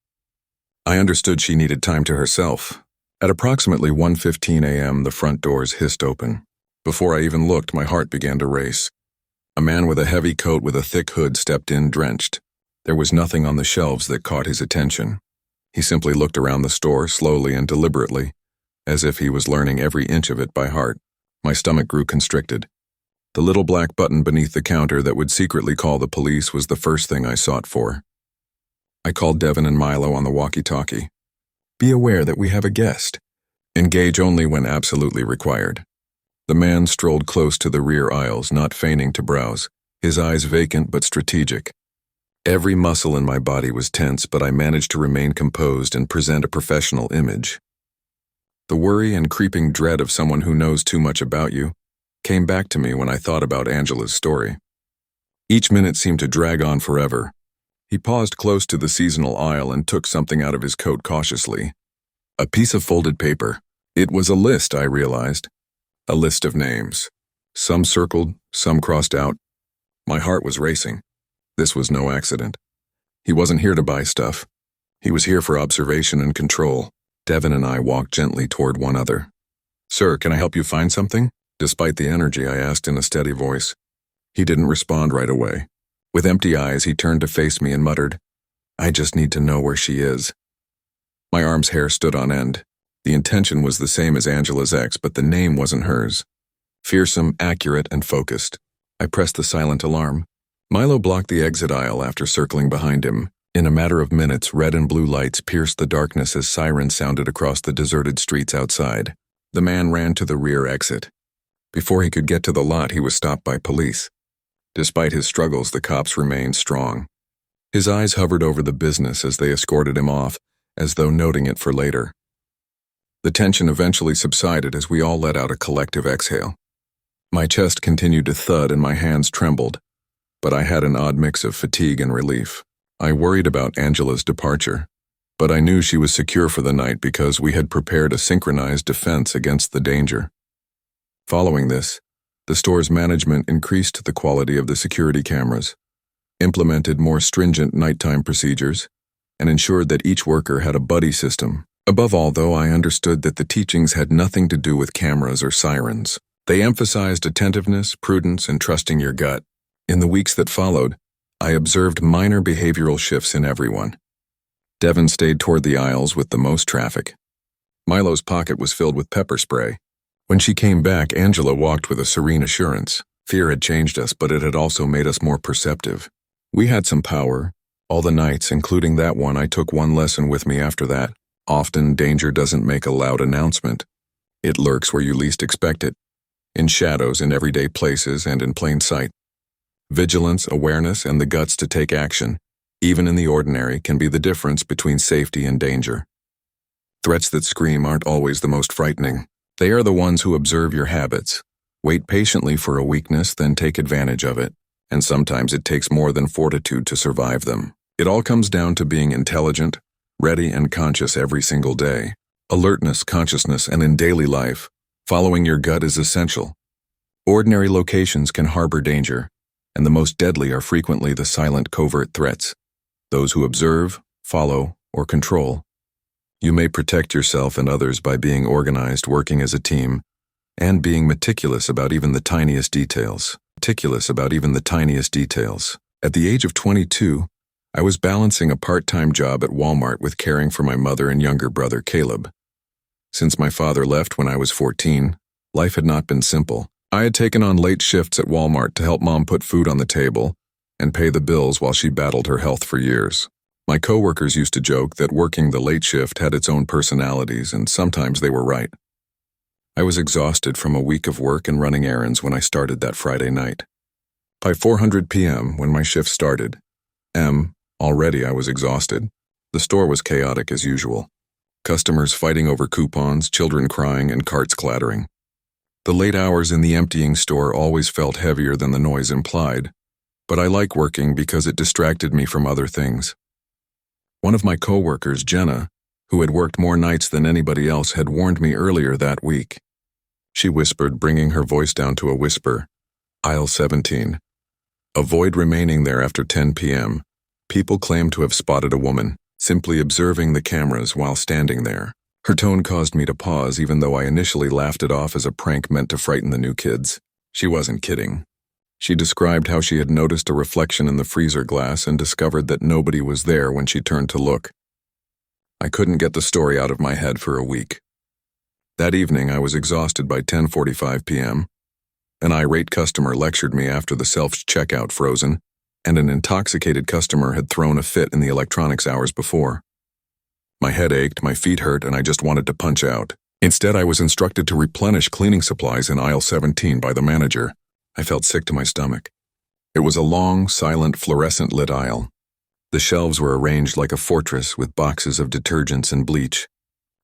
I understood she needed time to herself. At approximately 1:15 a.m., the front doors hissed open. Before I even looked, my heart began to race. A man with a heavy coat with a thick hood stepped in, drenched. There was nothing on the shelves that caught his attention. He simply looked around the store slowly and deliberately, as if he was learning every inch of it by heart. My stomach grew constricted. The little black button beneath the counter that would secretly call the police was the first thing I sought for. I called Devin and Milo on the walkie-talkie. "Be aware that we have a guest. Engage only when absolutely required." The man strolled close to the rear aisles, not feigning to browse, his eyes vacant but strategic. Every muscle in my body was tense, but I managed to remain composed and present a professional image. The worry and creeping dread of someone who knows too much about you came back to me when I thought about Angela's story. Each minute seemed to drag on forever. He paused close to the seasonal aisle and took something out of his coat cautiously. A piece of folded paper. It was a list, I realized. A list of names. Some circled, some crossed out. My heart was racing. This was no accident. He wasn't here to buy stuff. He was here for observation and control. Devin and I walked gently toward one another. "Sir, can I help you find something?" Despite the energy, I asked in a steady voice. He didn't respond right away. With empty eyes, he turned to face me and muttered, "I just need to know where she is." My arm's hair stood on end. The intention was the same as Angela's ex, but the name wasn't hers. Fearsome, accurate, and focused. I pressed the silent alarm. Milo blocked the exit aisle after circling behind him. In a matter of minutes, red and blue lights pierced the darkness as sirens sounded across the deserted streets outside. The man ran to the rear exit. Before he could get to the lot, he was stopped by police. Despite his struggles, the cops remained strong. His eyes hovered over the business as they escorted him off, as though noting it for later. The tension eventually subsided as we all let out a collective exhale. My chest continued to thud and my hands trembled, but I had an odd mix of fatigue and relief. I worried about Angela's departure, but I knew she was secure for the night because we had prepared a synchronized defense against the danger. Following this, the store's management increased the quality of the security cameras, implemented more stringent nighttime procedures, and ensured that each worker had a buddy system. Above all, though, I understood that the teachings had nothing to do with cameras or sirens. They emphasized attentiveness, prudence, and trusting your gut. In the weeks that followed, I observed minor behavioral shifts in everyone. Devon stayed toward the aisles with the most traffic. Milo's pocket was filled with pepper spray. When she came back, Angela walked with a serene assurance. Fear had changed us, but it had also made us more perceptive. We had some power. All the nights, including that one, I took one lesson with me after that. Often, danger doesn't make a loud announcement. It lurks where you least expect it. In shadows, in everyday places, and in plain sight. Vigilance, awareness, and the guts to take action, even in the ordinary, can be the difference between safety and danger. Threats that scream aren't always the most frightening. They are the ones who observe your habits, wait patiently for a weakness, then take advantage of it, and sometimes it takes more than fortitude to survive them. It all comes down to being intelligent, ready and conscious every single day. Alertness, consciousness, and in daily life, following your gut is essential. Ordinary locations can harbor danger, and the most deadly are frequently the silent, covert threats, those who observe, follow, or control. You may protect yourself and others by being organized, working as a team, and being meticulous about even the tiniest details. At the age of 22, I was balancing a part-time job at Walmart with caring for my mother and younger brother, Caleb. Since my father left when I was 14, life had not been simple. I had taken on late shifts at Walmart to help Mom put food on the table and pay the bills while she battled her health for years. My coworkers used to joke that working the late shift had its own personalities, and sometimes they were right. I was exhausted from a week of work and running errands when I started that Friday night. By 4:00 p.m., when my shift started, already I was exhausted. The store was chaotic as usual. Customers fighting over coupons, children crying, and carts clattering. The late hours in the emptying store always felt heavier than the noise implied, but I like working because it distracted me from other things. One of my coworkers, Jenna, who had worked more nights than anybody else, had warned me earlier that week. She whispered, bringing her voice down to a whisper, "Aisle 17. Avoid remaining there after 10 p.m. People claim to have spotted a woman, simply observing the cameras while standing there." Her tone caused me to pause, even though I initially laughed it off as a prank meant to frighten the new kids. She wasn't kidding. She described how she had noticed a reflection in the freezer glass and discovered that nobody was there when she turned to look. I couldn't get the story out of my head for a week. That evening, I was exhausted by 10:45 p.m. An irate customer lectured me after the self-checkout frozen, and an intoxicated customer had thrown a fit in the electronics hours before. My head ached, my feet hurt, and I just wanted to punch out. Instead, I was instructed to replenish cleaning supplies in aisle 17 by the manager. I felt sick to my stomach. It was a long, silent, fluorescent-lit aisle. The shelves were arranged like a fortress with boxes of detergents and bleach.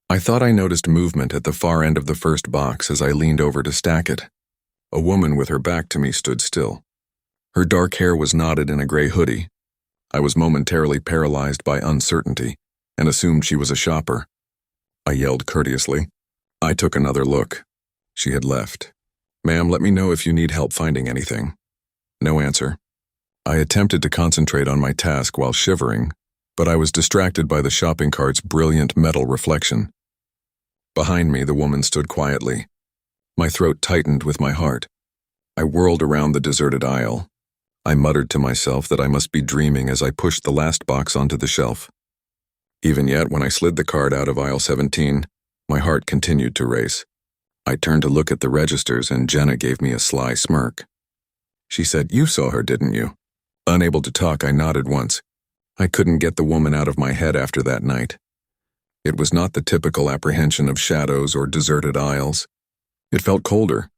I thought I noticed movement at the far end of the first box as I leaned over to stack it. A woman with her back to me stood still. Her dark hair was knotted in a gray hoodie. I was momentarily paralyzed by uncertainty and assumed she was a shopper. I yelled courteously. I took another look. She had left. "Ma'am, let me know if you need help finding anything." No answer. I attempted to concentrate on my task while shivering, but I was distracted by the shopping cart's brilliant metal reflection. Behind me, the woman stood quietly. My throat tightened with my heart. I whirled around the deserted aisle. I muttered to myself that I must be dreaming as I pushed the last box onto the shelf. Even yet, when I slid the card out of aisle 17, my heart continued to race. I turned to look at the registers, and Jenna gave me a sly smirk. She said, "You saw her, didn't you?" Unable to talk, I nodded once. I couldn't get the woman out of my head after that night. It was not the typical apprehension of shadows or deserted aisles. It felt colder,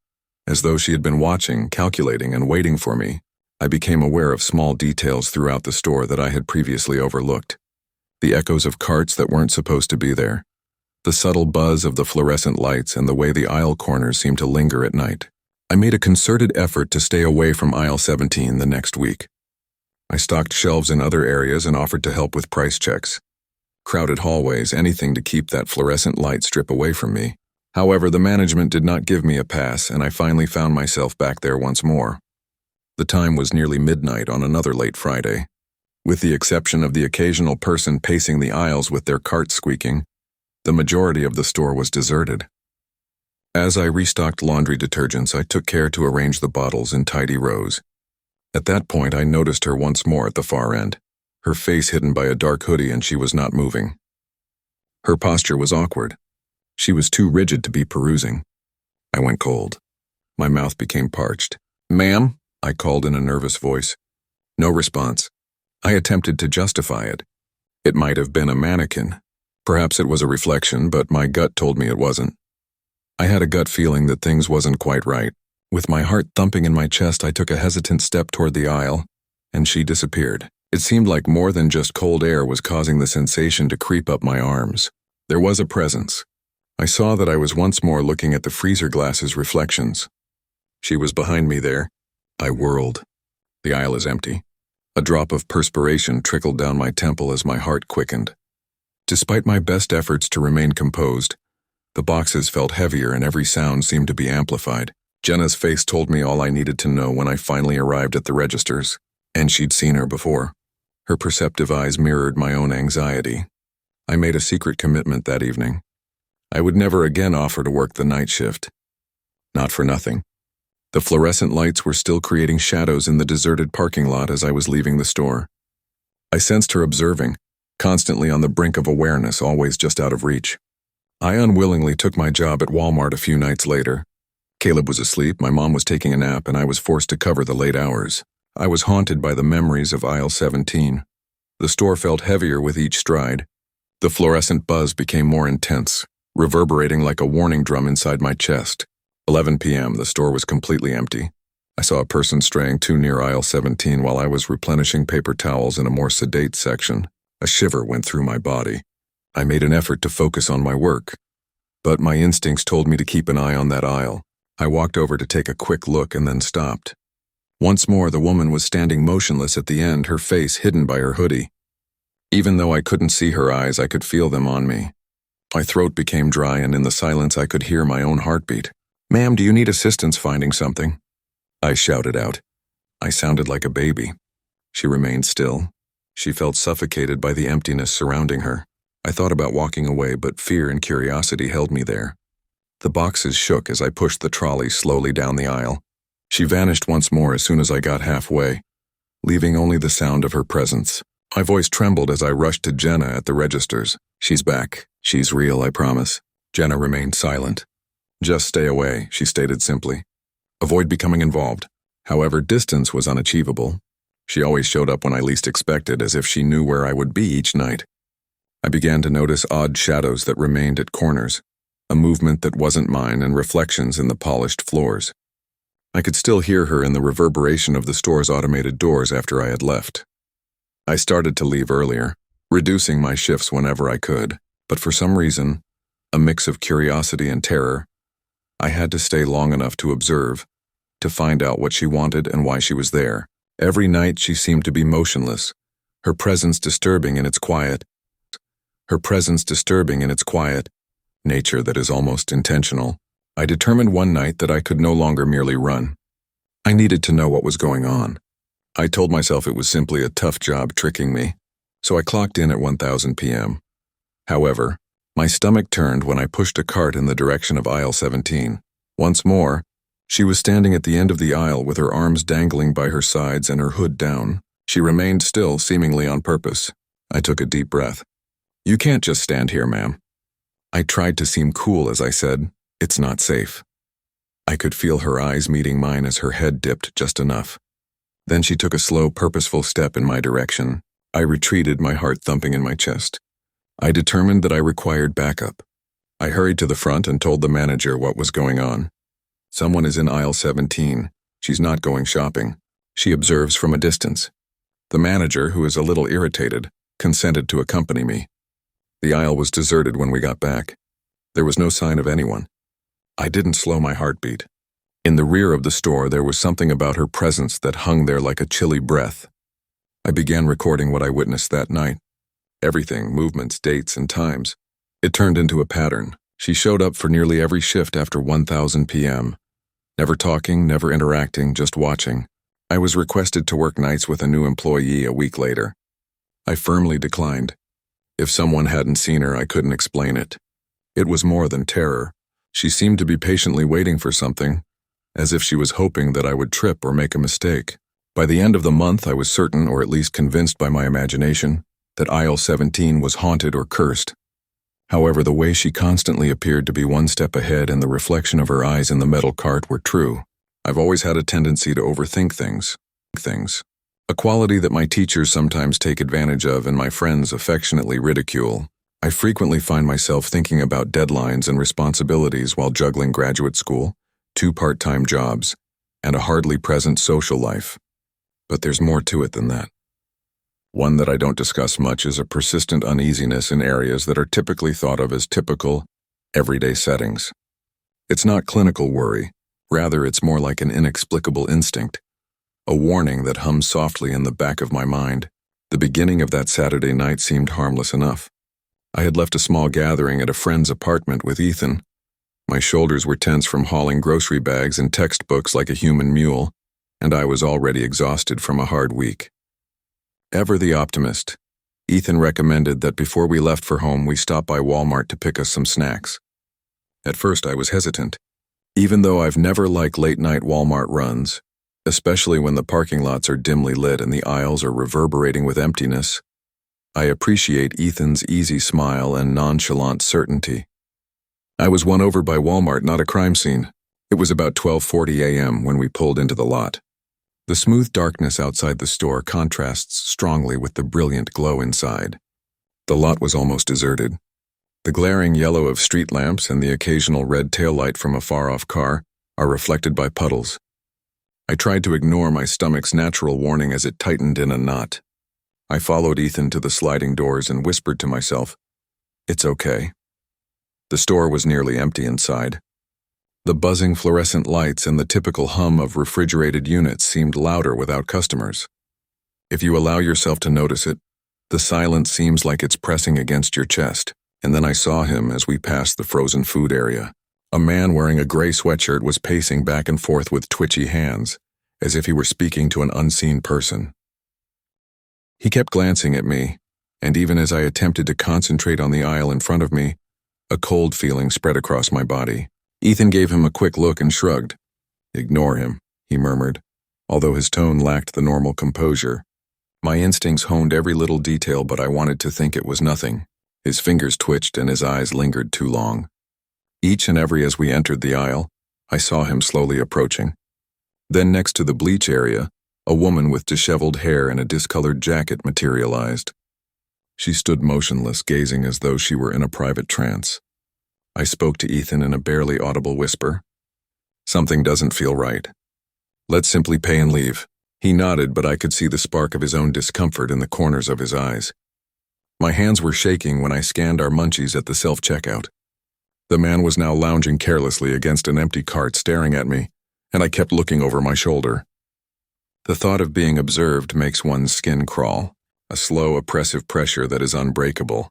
as though she had been watching, calculating, and waiting for me. I became aware of small details throughout the store that I had previously overlooked. The echoes of carts that weren't supposed to be there. The subtle buzz of the fluorescent lights and the way the aisle corners seemed to linger at night. I made a concerted effort to stay away from aisle 17 the next week. I stocked shelves in other areas and offered to help with price checks. Crowded hallways, anything to keep that fluorescent light strip away from me. However, the management did not give me a pass, and I finally found myself back there once more. The time was nearly midnight on another late Friday. With the exception of the occasional person pacing the aisles with their cart squeaking, the majority of the store was deserted. As I restocked laundry detergents, I took care to arrange the bottles in tidy rows. At that point, I noticed her once more at the far end. her face hidden by a dark hoodie, and she was not moving. Her posture was awkward. She was too rigid to be perusing. I went cold. My mouth became parched. "Ma'am?" I called in a nervous voice. No response. I attempted to justify it. It might have been a mannequin. Perhaps it was a reflection, but my gut told me it wasn't. I had a gut feeling that things wasn't quite right. With my heart thumping in my chest, I took a hesitant step toward the aisle, and she disappeared. It seemed like more than just cold air was causing the sensation to creep up my arms. There was a presence. I saw that I was once more looking at the freezer glass's reflections. She was behind me there. I whirled. The aisle is empty. A drop of perspiration trickled down my temple as my heart quickened. Despite my best efforts to remain composed, the boxes felt heavier and every sound seemed to be amplified. Jenna's face told me all I needed to know when I finally arrived at the registers, and she'd seen her before. Her perceptive eyes mirrored my own anxiety. I made a secret commitment that evening. I would never again offer to work the night shift. Not for nothing. The fluorescent lights were still creating shadows in the deserted parking lot as I was leaving the store. I sensed her observing, constantly on the brink of awareness, always just out of reach. I unwillingly took my job at Walmart a few nights later. Caleb was asleep, my mom was taking a nap, and I was forced to cover the late hours. I was haunted by the memories of aisle 17. The store felt heavier with each stride. The fluorescent buzz became more intense, reverberating like a warning drum inside my chest. 11 p.m., the store was completely empty. I saw a person straying too near aisle 17 while I was replenishing paper towels in a more sedate section. A shiver went through my body. I made an effort to focus on my work, but my instincts told me to keep an eye on that aisle. I walked over to take a quick look and then stopped. Once more, the woman was standing motionless at the end, her face hidden by her hoodie. Even though I couldn't see her eyes, I could feel them on me. My throat became dry, and in the silence I could hear my own heartbeat. "Ma'am, do you need assistance finding something?" I shouted out. I sounded like a baby. She remained still. She felt suffocated by the emptiness surrounding her. I thought about walking away, but fear and curiosity held me there. The boxes shook as I pushed the trolley slowly down the aisle. She vanished once more as soon as I got halfway, leaving only the sound of her presence. My voice trembled as I rushed to Jenna at the registers. "She's back. She's real, I promise." Jenna remained silent. "Just stay away," she stated simply. "Avoid becoming involved." However, distance was unachievable. She always showed up when I least expected, as if she knew where I would be each night. I began to notice odd shadows that remained at corners, a movement that wasn't mine, and reflections in the polished floors. I could still hear her in the reverberation of the store's automated doors after I had left. I started to leave earlier, reducing my shifts whenever I could, but for some reason, a mix of curiosity and terror, I had to stay long enough to observe, to find out what she wanted and why she was there. Every night she seemed to be motionless, her presence disturbing in its quiet nature that is almost intentional. I determined one night that I could no longer merely run. I needed to know what was going on. I told myself it was simply a tough job tricking me, so I clocked in at 1000 p.m. However, my stomach turned when I pushed a cart in the direction of aisle 17. Once more, she was standing at the end of the aisle with her arms dangling by her sides and her hood down. She remained still, seemingly on purpose. I took a deep breath. "You can't just stand here, ma'am." I tried to seem cool as I said, "It's not safe." I could feel her eyes meeting mine as her head dipped just enough. Then she took a slow, purposeful step in my direction. I retreated, my heart thumping in my chest. I determined that I required backup. I hurried to the front and told the manager what was going on. "Someone is in aisle 17. She's not going shopping. She observes from a distance." The manager, who is a little irritated, consented to accompany me. The aisle was deserted when we got back. There was no sign of anyone. I didn't slow my heartbeat. In the rear of the store, there was something about her presence that hung there like a chilly breath. I began recording what I witnessed that night. Everything, movements, dates, and times. It turned into a pattern. She showed up for nearly every shift after 1000 p.m. Never talking, never interacting, just watching. I was requested to work nights with a new employee a week later. I firmly declined. If someone hadn't seen her, I couldn't explain it. It was more than terror. She seemed to be patiently waiting for something, as if she was hoping that I would trip or make a mistake. By the end of the month, I was certain, or at least convinced by my imagination, that aisle 17 was haunted or cursed. However, the way she constantly appeared to be one step ahead and the reflection of her eyes in the metal cart were true. I've always had a tendency to overthink things. A quality that my teachers sometimes take advantage of and my friends affectionately ridicule. I frequently find myself thinking about deadlines and responsibilities while juggling graduate school, 2 part-time jobs, and a hardly present social life. But there's more to it than that. One that I don't discuss much is a persistent uneasiness in areas that are typically thought of as typical, everyday settings. It's not clinical worry, rather it's more like an inexplicable instinct, a warning that hums softly in the back of my mind. The beginning of that Saturday night seemed harmless enough. I had left a small gathering at a friend's apartment with Ethan. My shoulders were tense from hauling grocery bags and textbooks like a human mule, and I was already exhausted from a hard week. Ever the optimist, Ethan recommended that before we left for home we stop by Walmart to pick us some snacks. At first I was hesitant, even though I've never liked late-night Walmart runs, especially when the parking lots are dimly lit and the aisles are reverberating with emptiness. I appreciate Ethan's easy smile and nonchalant certainty. I was won over by Walmart, not a crime scene. It was about 12:40 a.m. when we pulled into the lot. The smooth darkness outside the store contrasts strongly with the brilliant glow inside. The lot was almost deserted. The glaring yellow of street lamps and the occasional red taillight from a far-off car are reflected by puddles. I tried to ignore my stomach's natural warning as it tightened in a knot. I followed Ethan to the sliding doors and whispered to myself, "It's okay." The store was nearly empty inside. The buzzing fluorescent lights and the typical hum of refrigerated units seemed louder without customers. If you allow yourself to notice it, the silence seems like it's pressing against your chest. And then I saw him as we passed the frozen food area. A man wearing a gray sweatshirt was pacing back and forth with twitchy hands, as if he were speaking to an unseen person. He kept glancing at me, and even as I attempted to concentrate on the aisle in front of me, a cold feeling spread across my body. Ethan gave him a quick look and shrugged. "Ignore him," he murmured, although his tone lacked the normal composure. My instincts honed every little detail, but I wanted to think it was nothing. His fingers twitched and his eyes lingered too long. Each and every as we entered the aisle, I saw him slowly approaching. Then next to the bleach area, a woman with disheveled hair and a discolored jacket materialized. She stood motionless, gazing as though she were in a private trance. I spoke to Ethan in a barely audible whisper. "Something doesn't feel right. Let's simply pay and leave." He nodded, but I could see the spark of his own discomfort in the corners of his eyes. My hands were shaking when I scanned our munchies at the self-checkout. The man was now lounging carelessly against an empty cart staring at me, and I kept looking over my shoulder. The thought of being observed makes one's skin crawl, a slow, oppressive pressure that is unbreakable.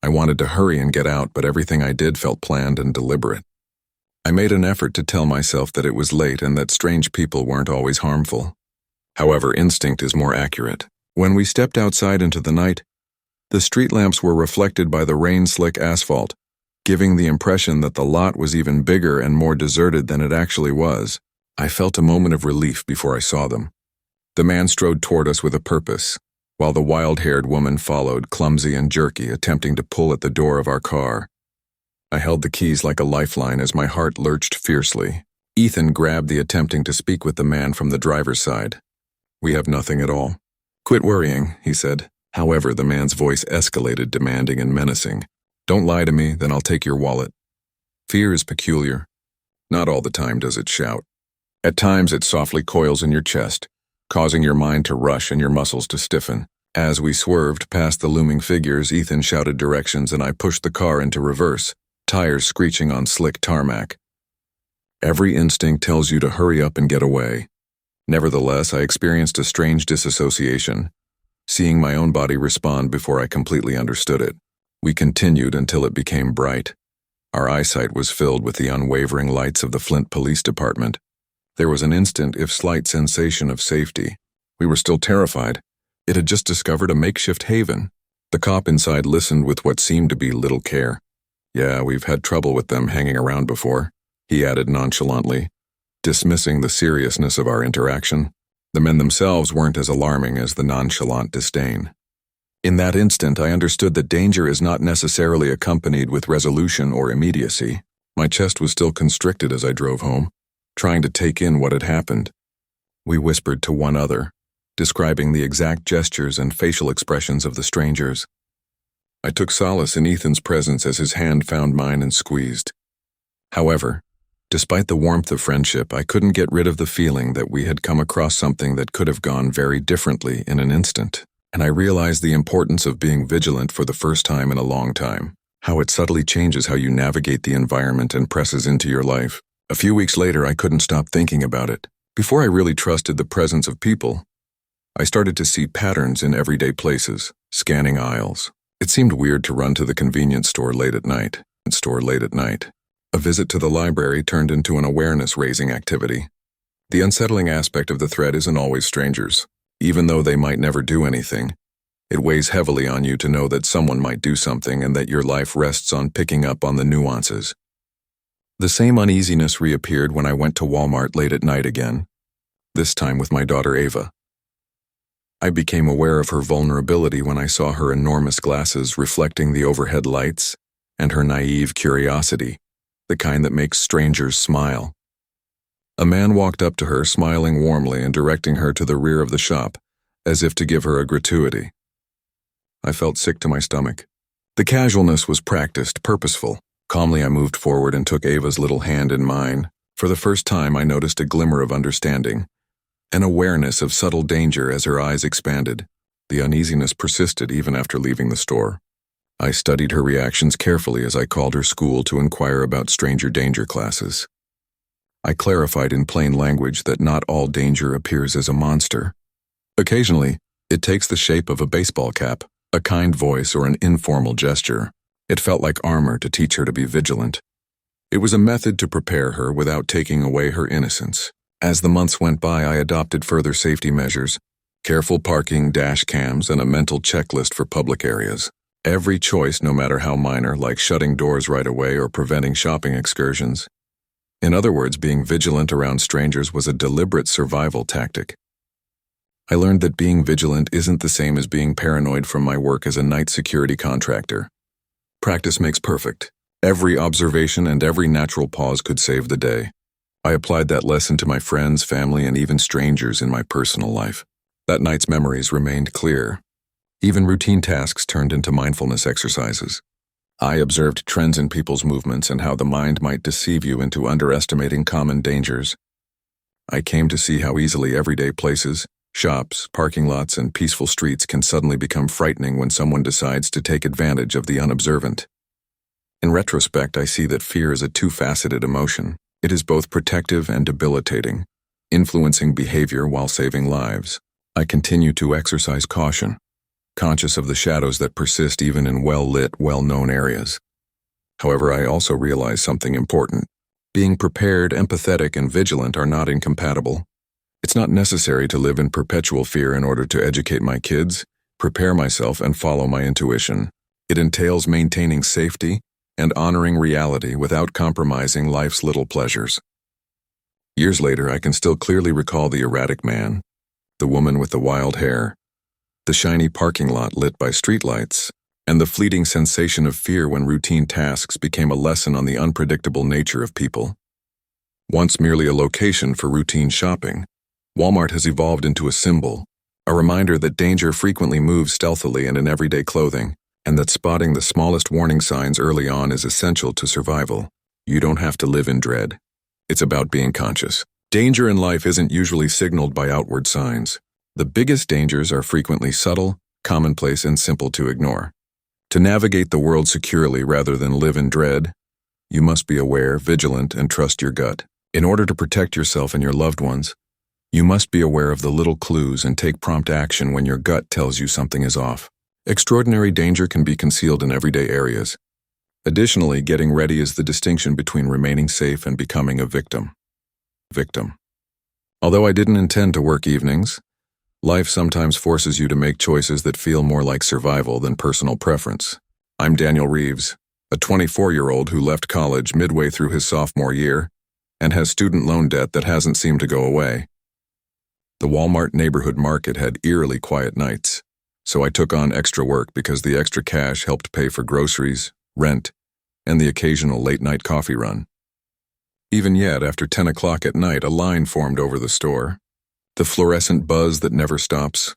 I wanted to hurry and get out, but everything I did felt planned and deliberate. I made an effort to tell myself that it was late and that strange people weren't always harmful. However, instinct is more accurate. When we stepped outside into the night, the street lamps were reflected by the rain-slick asphalt, giving the impression that the lot was even bigger and more deserted than it actually was. I felt a moment of relief before I saw them. The man strode toward us with a purpose, while the wild-haired woman followed, clumsy and jerky, attempting to pull at the door of our car. I held the keys like a lifeline as my heart lurched fiercely. Ethan grabbed the attempting to speak with the man from the driver's side. "We have nothing at all." "Quit worrying," he said. However, the man's voice escalated, demanding and menacing. "Don't lie to me, then I'll take your wallet." Fear is peculiar. Not all the time does it shout. At times it softly coils in your chest, causing your mind to rush and your muscles to stiffen. As we swerved past the looming figures, Ethan shouted directions and I pushed the car into reverse, tires screeching on slick tarmac. Every instinct tells you to hurry up and get away. Nevertheless, I experienced a strange disassociation, seeing my own body respond before I completely understood it. We continued until it became bright. Our eyesight was filled with the unwavering lights of the Flint Police Department. There was an instant, if slight, sensation of safety. We were still terrified. It had just discovered a makeshift haven. The cop inside listened with what seemed to be little care. "Yeah, we've had trouble with them hanging around before," he added nonchalantly, dismissing the seriousness of our interaction. The men themselves weren't as alarming as the nonchalant disdain. In that instant, I understood that danger is not necessarily accompanied with resolution or immediacy. My chest was still constricted as I drove home, trying to take in what had happened. We whispered to one another, describing the exact gestures and facial expressions of the strangers. I took solace in Ethan's presence as his hand found mine and squeezed. However, despite the warmth of friendship, I couldn't get rid of the feeling that we had come across something that could have gone very differently in an instant, and I realized the importance of being vigilant for the first time in a long time, how it subtly changes how you navigate the environment and presses into your life. A few weeks later, I couldn't stop thinking about it. Before I really trusted the presence of people, I started to see patterns in everyday places, scanning aisles. It seemed weird to run to the convenience store late at night. A visit to the library turned into an awareness-raising activity. The unsettling aspect of the threat isn't always strangers. Even though they might never do anything, it weighs heavily on you to know that someone might do something and that your life rests on picking up on the nuances. The same uneasiness reappeared when I went to Walmart late at night again, this time with my daughter Ava. I became aware of her vulnerability when I saw her enormous glasses reflecting the overhead lights and her naive curiosity, the kind that makes strangers smile. A man walked up to her, smiling warmly and directing her to the rear of the shop, as if to give her a gratuity. I felt sick to my stomach. The casualness was practiced, purposeful. Calmly I moved forward and took Ava's little hand in mine. For the first time I noticed a glimmer of understanding, an awareness of subtle danger as her eyes expanded. The uneasiness persisted even after leaving the store. I studied her reactions carefully as I called her school to inquire about stranger danger classes. I clarified in plain language that not all danger appears as a monster. Occasionally, it takes the shape of a baseball cap, a kind voice, or an informal gesture. It felt like armor to teach her to be vigilant. It was a method to prepare her without taking away her innocence. As the months went by, I adopted further safety measures, careful parking, dash cams, and a mental checklist for public areas. Every choice, no matter how minor, like shutting doors right away or preventing shopping excursions. In other words, being vigilant around strangers was a deliberate survival tactic. I learned that being vigilant isn't the same as being paranoid from my work as a night security contractor. Practice makes perfect. Every observation and every natural pause could save the day. I applied that lesson to my friends, family, and even strangers in my personal life. That night's memories remained clear. Even routine tasks turned into mindfulness exercises. I observed trends in people's movements and how the mind might deceive you into underestimating common dangers. I came to see how easily everyday places, shops, parking lots, and peaceful streets can suddenly become frightening when someone decides to take advantage of the unobservant. In retrospect, I see that fear is a two-faceted emotion. It is both protective and debilitating, influencing behavior while saving lives. I continue to exercise caution, conscious of the shadows that persist even in well-lit, well-known areas. However, I also realize something important. Being prepared, empathetic, and vigilant are not incompatible. It's not necessary to live in perpetual fear in order to educate my kids, prepare myself, and follow my intuition. It entails maintaining safety and honoring reality without compromising life's little pleasures. Years later, I can still clearly recall the erratic man, the woman with the wild hair, the shiny parking lot lit by streetlights, and the fleeting sensation of fear when routine tasks became a lesson on the unpredictable nature of people. Once merely a location for routine shopping, Walmart has evolved into a symbol, a reminder that danger frequently moves stealthily and in everyday clothing, and that spotting the smallest warning signs early on is essential to survival. You don't have to live in dread. It's about being conscious. Danger in life isn't usually signaled by outward signs. The biggest dangers are frequently subtle, commonplace, and simple to ignore. To navigate the world securely rather than live in dread, you must be aware, vigilant, and trust your gut. In order to protect yourself and your loved ones, you must be aware of the little clues and take prompt action when your gut tells you something is off. Extraordinary danger can be concealed in everyday areas. Additionally, getting ready is the distinction between remaining safe and becoming a victim. Although I didn't intend to work evenings, life sometimes forces you to make choices that feel more like survival than personal preference. I'm Daniel Reeves, a 24-year-old who left college midway through his sophomore year and has student loan debt that hasn't seemed to go away. The Walmart neighborhood market had eerily quiet nights, so I took on extra work because the extra cash helped pay for groceries, rent, and the occasional late-night coffee run. Even yet, after 10 o'clock at night, a line formed over the store. The fluorescent buzz that never stops,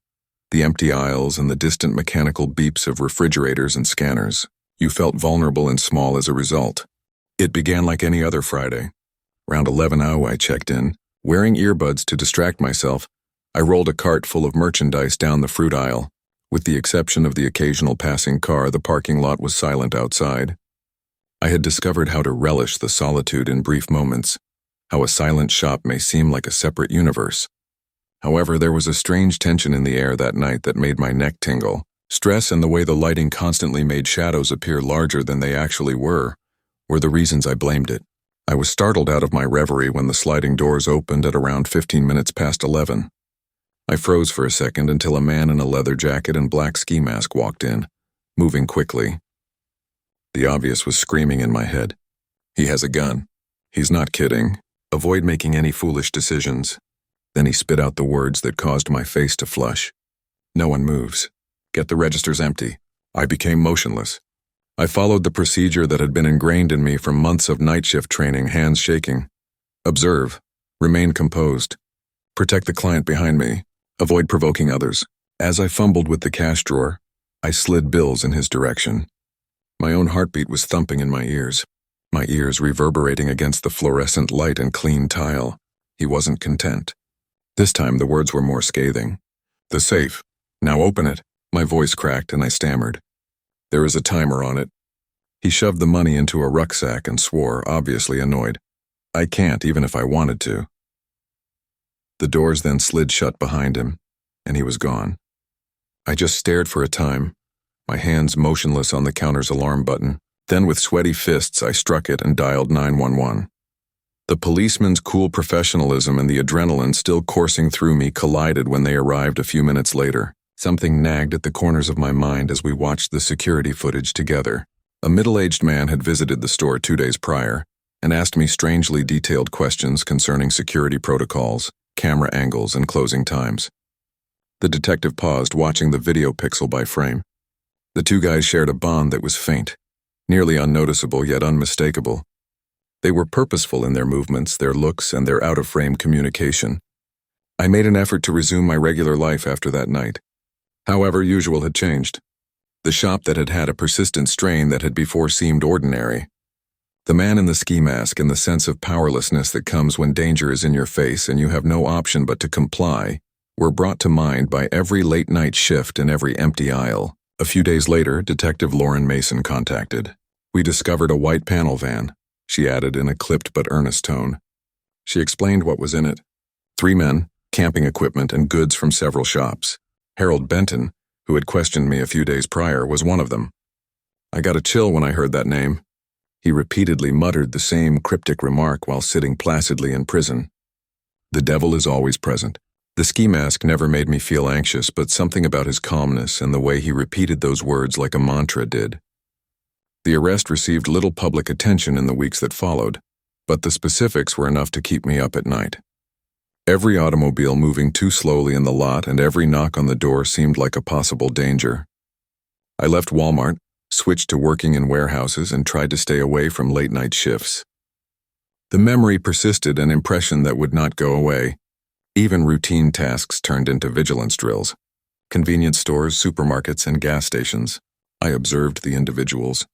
the empty aisles, and the distant mechanical beeps of refrigerators and scanners. You felt vulnerable and small as a result. It began like any other Friday. Around 11:00 I checked in. Wearing earbuds to distract myself, I rolled a cart full of merchandise down the fruit aisle. With the exception of the occasional passing car, the parking lot was silent outside. I had discovered how to relish the solitude in brief moments, how a silent shop may seem like a separate universe. However, there was a strange tension in the air that night that made my neck tingle. Stress and the way the lighting constantly made shadows appear larger than they actually were the reasons I blamed it. I was startled out of my reverie when the sliding doors opened at around 15 minutes past 11. I froze for a second until a man in a leather jacket and black ski mask walked in, moving quickly. The obvious was screaming in my head. He has a gun. He's not kidding. Avoid making any foolish decisions. Then he spit out the words that caused my face to flush. No one moves. Get the registers empty. I became motionless. I followed the procedure that had been ingrained in me from months of night shift training, hands shaking. Observe. Remain composed. Protect the client behind me. Avoid provoking others. As I fumbled with the cash drawer, I slid bills in his direction. My own heartbeat was thumping in my ears reverberating against the fluorescent light and clean tile. He wasn't content. This time the words were more scathing. The safe. Now open it. My voice cracked and I stammered. There is a timer on it. He shoved the money into a rucksack and swore, obviously annoyed. I can't, even if I wanted to. The doors then slid shut behind him, and he was gone. I just stared for a time, my hands motionless on the counter's alarm button. Then with sweaty fists, I struck it and dialed 911. The policeman's cool professionalism and the adrenaline still coursing through me collided when they arrived a few minutes later. Something nagged at the corners of my mind as we watched the security footage together. A middle-aged man had visited the store 2 days prior and asked me strangely detailed questions concerning security protocols, camera angles, and closing times. The detective paused, watching the video pixel by frame. The two guys shared a bond that was faint, nearly unnoticeable yet unmistakable. They were purposeful in their movements, their looks, and their out-of-frame communication. I made an effort to resume my regular life after that night. However, usual had changed. The shop that had had a persistent strain that had before seemed ordinary. The man in the ski mask and the sense of powerlessness that comes when danger is in your face and you have no option but to comply were brought to mind by every late-night shift and every empty aisle. A few days later, Detective Lauren Mason contacted. We discovered a white panel van, she added in a clipped but earnest tone. She explained what was in it. 3 men, camping equipment, and goods from several shops. Harold Benton, who had questioned me a few days prior, was one of them. I got a chill when I heard that name. He repeatedly muttered the same cryptic remark while sitting placidly in prison. The devil is always present. The ski mask never made me feel anxious, but something about his calmness and the way he repeated those words like a mantra did. The arrest received little public attention in the weeks that followed, but the specifics were enough to keep me up at night. Every automobile moving too slowly in the lot and every knock on the door seemed like a possible danger. I left Walmart, switched to working in warehouses, and tried to stay away from late-night shifts. The memory persisted, an impression that would not go away. Even routine tasks turned into vigilance drills. Convenience stores, supermarkets, and gas stations. I observed the individuals.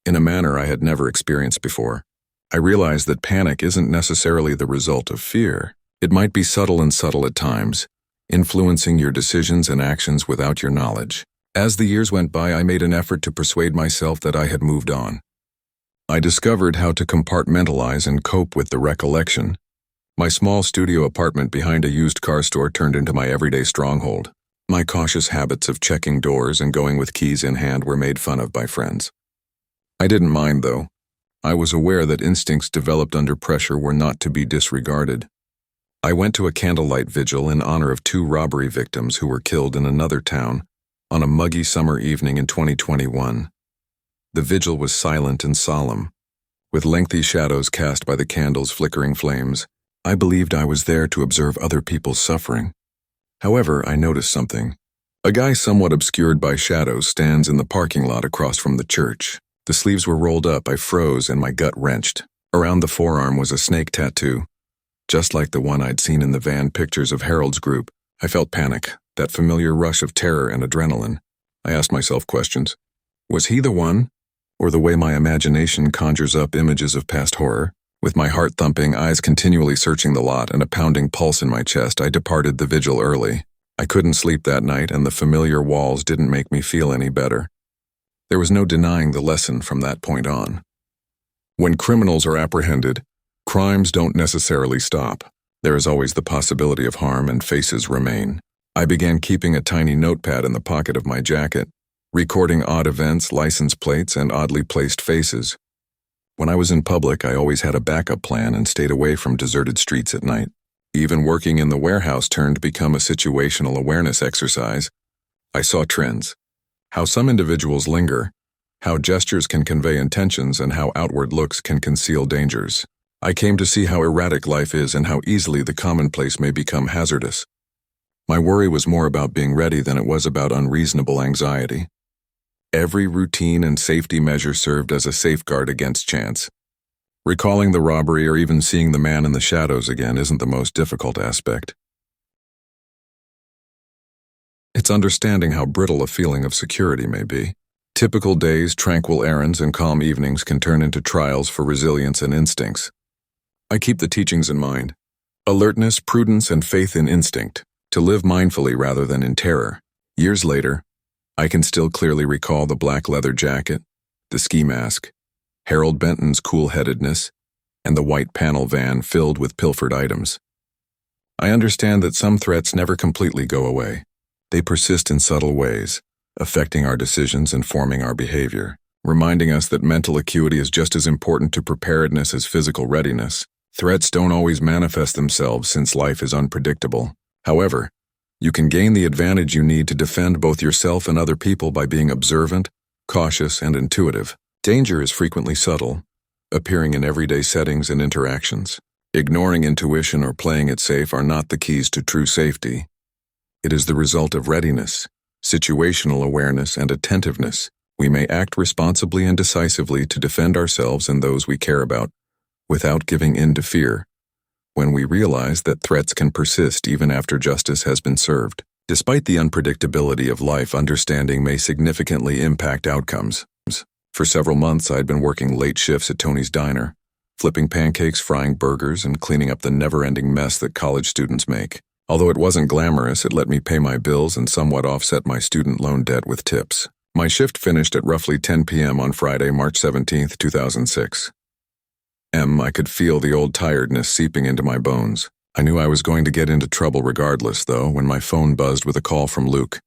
In a manner I had never experienced before. I realized that panic isn't necessarily the result of fear. It might be subtle at times, influencing your decisions and actions without your knowledge. As the years went by, I made an effort to persuade myself that I had moved on. I discovered how to compartmentalize and cope with the recollection. My small studio apartment behind a used car store turned into my everyday stronghold. My cautious habits of checking doors and going with keys in hand were made fun of by friends. I didn't mind, though. I was aware that instincts developed under pressure were not to be disregarded. I went to a candlelight vigil in honor of 2 robbery victims who were killed in another town on a muggy summer evening in 2021. The vigil was silent and solemn, with lengthy shadows cast by the candles' flickering flames. I believed I was there to observe other people's suffering, However, I noticed something. A guy somewhat obscured by shadows stands in the parking lot across from the church. The sleeves were rolled up, I froze and my gut wrenched. Around the forearm was a snake tattoo, just like the one I'd seen in the van pictures of Harold's group. I felt panic, that familiar rush of terror and adrenaline. I asked myself questions. Was he the one? Or the way my imagination conjures up images of past horror? With my heart thumping, eyes continually searching the lot, and a pounding pulse in my chest, I departed the vigil early. I couldn't sleep that night, and the familiar walls didn't make me feel any better. There was no denying the lesson from that point on. When criminals are apprehended, crimes don't necessarily stop. There is always the possibility of harm, and faces remain. I began keeping a tiny notepad in the pocket of my jacket, recording odd events, license plates, and oddly placed faces. When I was in public, I always had a backup plan and stayed away from deserted streets at night. Even working in the warehouse turned to become a situational awareness exercise. I saw trends. How some individuals linger, how gestures can convey intentions, and how outward looks can conceal dangers. I came to see how erratic life is and how easily the commonplace may become hazardous. My worry was more about being ready than it was about unreasonable anxiety. Every routine and safety measure served as a safeguard against chance. Recalling the robbery or even seeing the man in the shadows again isn't the most difficult aspect. It's understanding how brittle a feeling of security may be. Typical days, tranquil errands, and calm evenings can turn into trials for resilience and instincts. I keep the teachings in mind. Alertness, prudence, and faith in instinct. To live mindfully rather than in terror. Years later, I can still clearly recall the black leather jacket, the ski mask, Harold Benton's cool-headedness, and the white panel van filled with pilfered items. I understand that some threats never completely go away. They persist in subtle ways, affecting our decisions and forming our behavior, reminding us that mental acuity is just as important to preparedness as physical readiness. Threats don't always manifest themselves since life is unpredictable. However, you can gain the advantage you need to defend both yourself and other people by being observant, cautious, and intuitive. Danger is frequently subtle, appearing in everyday settings and interactions. Ignoring intuition or playing it safe are not the keys to true safety. It is the result of readiness, situational awareness, and attentiveness. We may act responsibly and decisively to defend ourselves and those we care about, without giving in to fear. When we realize that threats can persist even after justice has been served. Despite the unpredictability of life, understanding may significantly impact outcomes. For several months, I'd been working late shifts at Tony's Diner, flipping pancakes, frying burgers, and cleaning up the never-ending mess that college students make. Although it wasn't glamorous, it let me pay my bills and somewhat offset my student loan debt with tips. My shift finished at roughly 10 p.m. on Friday, March 17, 2006. I could feel the old tiredness seeping into my bones. I knew I was going to get into trouble regardless, though, when my phone buzzed with a call from Luke.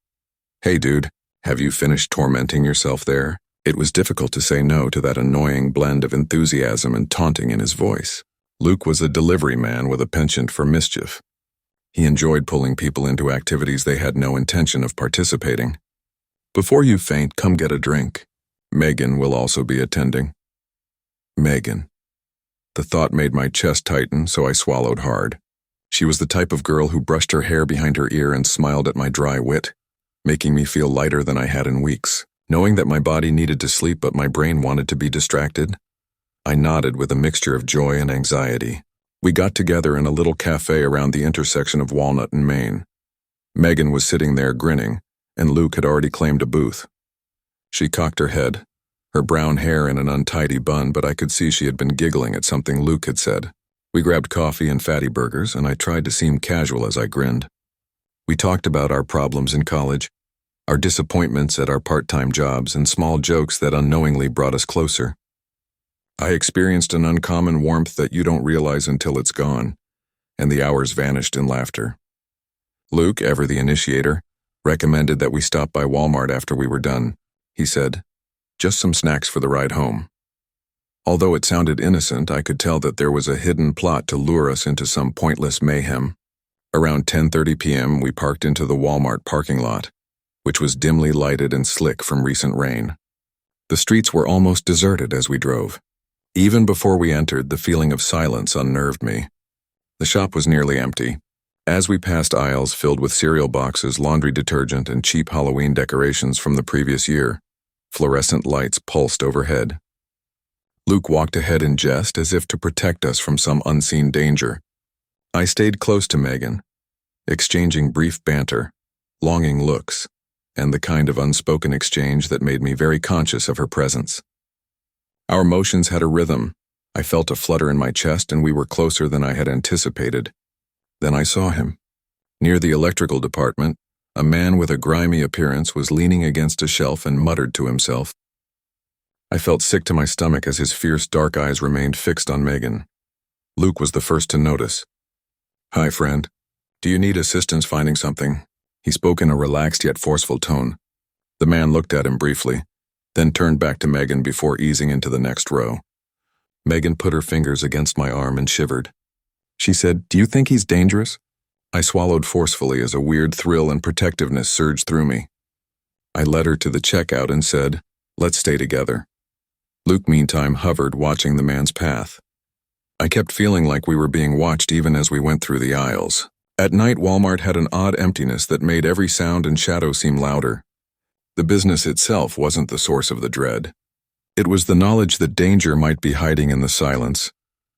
"Hey, dude, have you finished tormenting yourself there?" It was difficult to say no to that annoying blend of enthusiasm and taunting in his voice. Luke was a delivery man with a penchant for mischief. He enjoyed pulling people into activities they had no intention of participating. "Before you faint, come get a drink. Megan will also be attending." Megan. The thought made my chest tighten, so I swallowed hard. She was the type of girl who brushed her hair behind her ear and smiled at my dry wit, making me feel lighter than I had in weeks. Knowing that my body needed to sleep but my brain wanted to be distracted, I nodded with a mixture of joy and anxiety. We got together in a little cafe around the intersection of Walnut and Main. Megan was sitting there grinning, and Luke had already claimed a booth. She cocked her head, her brown hair in an untidy bun, but I could see she had been giggling at something Luke had said. We grabbed coffee and fatty burgers, and I tried to seem casual as I grinned. We talked about our problems in college, our disappointments at our part-time jobs, and small jokes that unknowingly brought us closer. I experienced an uncommon warmth that you don't realize until it's gone, and the hours vanished in laughter. Luke, ever the initiator, recommended that we stop by Walmart after we were done. He said, "Just some snacks for the ride home." Although it sounded innocent, I could tell that there was a hidden plot to lure us into some pointless mayhem. Around 10:30 p.m., we parked into the Walmart parking lot, which was dimly lighted and slick from recent rain. The streets were almost deserted as we drove. Even before we entered, the feeling of silence unnerved me. The shop was nearly empty. As we passed aisles filled with cereal boxes, laundry detergent, and cheap Halloween decorations from the previous year, fluorescent lights pulsed overhead. Luke walked ahead in jest as if to protect us from some unseen danger. I stayed close to Megan, exchanging brief banter, longing looks, and the kind of unspoken exchange that made me very conscious of her presence. Our motions had a rhythm. I felt a flutter in my chest, and we were closer than I had anticipated. Then I saw him. Near the electrical department, a man with a grimy appearance was leaning against a shelf and muttered to himself. I felt sick to my stomach as his fierce dark eyes remained fixed on Megan. Luke was the first to notice. "Hi, friend. Do you need assistance finding something?" He spoke in a relaxed yet forceful tone. The man looked at him briefly, then turned back to Megan before easing into the next row. Megan put her fingers against my arm and shivered. She said, "Do you think he's dangerous?" I swallowed forcefully as a weird thrill and protectiveness surged through me. I led her to the checkout and said, "Let's stay together." Luke, meantime, hovered, watching the man's path. I kept feeling like we were being watched even as we went through the aisles. At night, Walmart had an odd emptiness that made every sound and shadow seem louder. The business itself wasn't the source of the dread. It was the knowledge that danger might be hiding in the silence,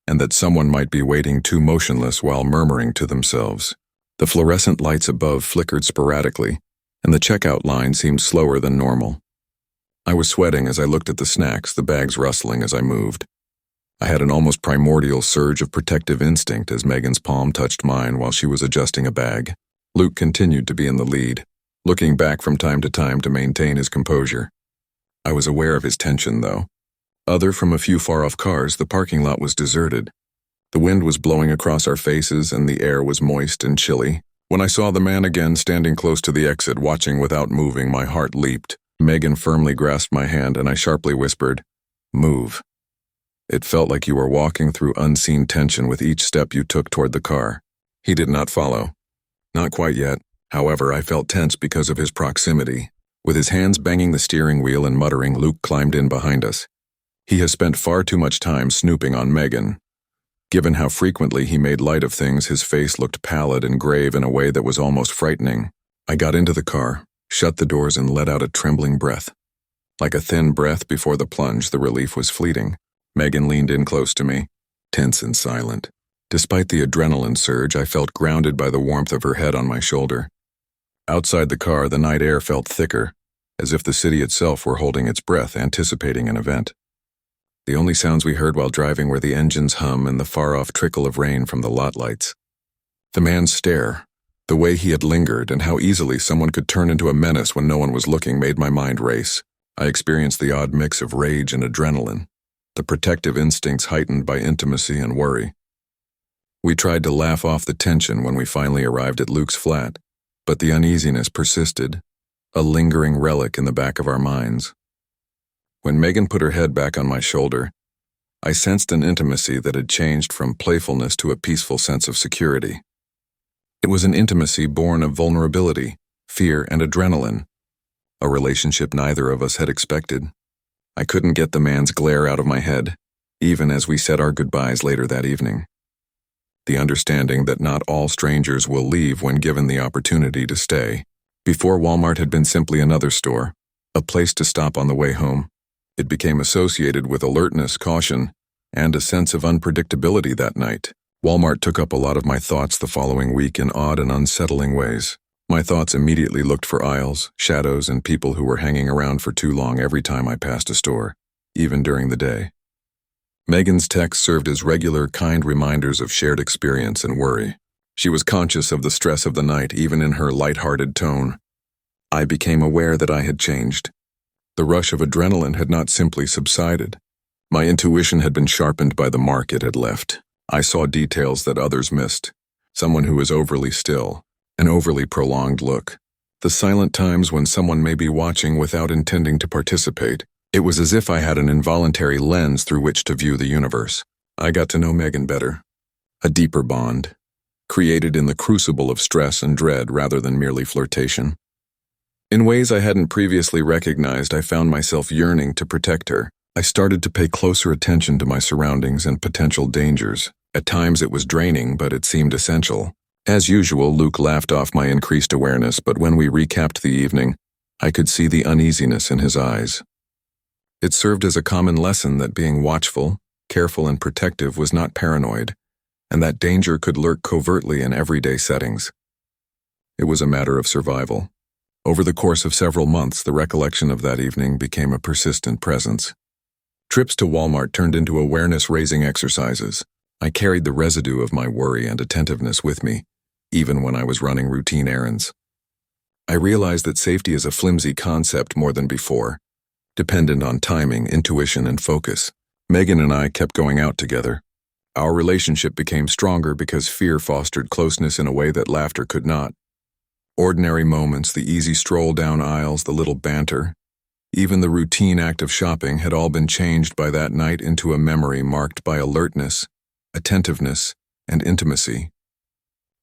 and that someone might be waiting too motionless while murmuring to themselves. The fluorescent lights above flickered sporadically, and the checkout line seemed slower than normal. I was sweating as I looked at the snacks, the bags rustling as I moved. I had an almost primordial surge of protective instinct as Megan's palm touched mine while she was adjusting a bag. Luke continued to be in the lead, looking back from time to maintain his composure. I was aware of his tension, though. Other from a few far-off cars, the parking lot was deserted. The wind was blowing across our faces and the air was moist and chilly. When I saw the man again standing close to the exit, watching without moving, my heart leaped. Megan firmly grasped my hand and I sharply whispered, "Move." It felt like you were walking through unseen tension with each step you took toward the car. He did not follow. Not quite yet. However, I felt tense because of his proximity. With his hands banging the steering wheel and muttering, Luke climbed in behind us. He has spent far too much time snooping on Megan. Given how frequently he made light of things, his face looked pallid and grave in a way that was almost frightening. I got into the car, shut the doors, and let out a trembling breath. Like a thin breath before the plunge, the relief was fleeting. Megan leaned in close to me, tense and silent. Despite the adrenaline surge, I felt grounded by the warmth of her head on my shoulder. Outside the car, the night air felt thicker, as if the city itself were holding its breath, anticipating an event. The only sounds we heard while driving were the engine's hum and the far-off trickle of rain from the lot lights. The man's stare, the way he had lingered, and how easily someone could turn into a menace when no one was looking made my mind race. I experienced the odd mix of rage and adrenaline, the protective instincts heightened by intimacy and worry. We tried to laugh off the tension when we finally arrived at Luke's flat, but the uneasiness persisted, a lingering relic in the back of our minds. When Megan put her head back on my shoulder, I sensed an intimacy that had changed from playfulness to a peaceful sense of security. It was an intimacy born of vulnerability, fear, and adrenaline, a relationship neither of us had expected. I couldn't get the man's glare out of my head, even as we said our goodbyes later that evening. The understanding that not all strangers will leave when given the opportunity to stay. Before Walmart had been simply another store, a place to stop on the way home. It became associated with alertness, caution, and a sense of unpredictability that night. Walmart took up a lot of my thoughts the following week in odd and unsettling ways. My thoughts immediately looked for aisles, shadows, and people who were hanging around for too long every time I passed a store, even during the day. Megan's texts served as regular, kind reminders of shared experience and worry. She was conscious of the stress of the night, even in her light-hearted tone. I became aware that I had changed. The rush of adrenaline had not simply subsided. My intuition had been sharpened by the mark it had left. I saw details that others missed. Someone who was overly still, an overly prolonged look. The silent times when someone may be watching without intending to participate. It was as if I had an involuntary lens through which to view the universe. I got to know Megan better. A deeper bond, created in the crucible of stress and dread rather than merely flirtation. In ways I hadn't previously recognized, I found myself yearning to protect her. I started to pay closer attention to my surroundings and potential dangers. At times it was draining, but it seemed essential. As usual, Luke laughed off my increased awareness, but when we recapped the evening, I could see the uneasiness in his eyes. It served as a common lesson that being watchful, careful, and protective was not paranoid, and that danger could lurk covertly in everyday settings. It was a matter of survival. Over the course of several months, the recollection of that evening became a persistent presence. Trips to Walmart turned into awareness-raising exercises. I carried the residue of my worry and attentiveness with me, even when I was running routine errands. I realized that safety is a flimsy concept more than before, dependent on timing, intuition, and focus. Megan and I kept going out together. Our relationship became stronger because fear fostered closeness in a way that laughter could not. Ordinary moments, the easy stroll down aisles, the little banter, even the routine act of shopping had all been changed by that night into a memory marked by alertness, attentiveness, and intimacy.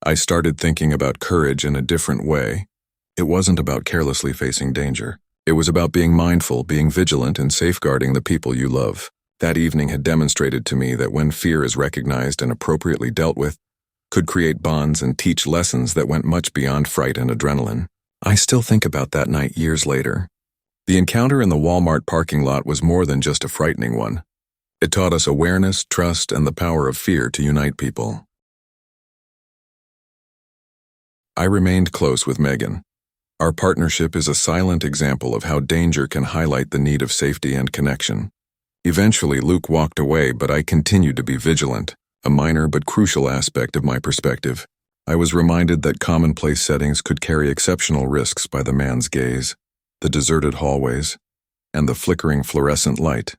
I started thinking about courage in a different way. It wasn't about carelessly facing danger. It was about being mindful, being vigilant, and safeguarding the people you love. That evening had demonstrated to me that when fear is recognized and appropriately dealt with, could create bonds and teach lessons that went much beyond fright and adrenaline. I still think about that night years later. The encounter in the Walmart parking lot was more than just a frightening one. It taught us awareness, trust, and the power of fear to unite people. I remained close with Megan. Our partnership is a silent example of how danger can highlight the need of safety and connection. Eventually, Luke walked away, but I continued to be vigilant, a minor but crucial aspect of my perspective. I was reminded that commonplace settings could carry exceptional risks by the man's gaze, the deserted hallways, and the flickering fluorescent light.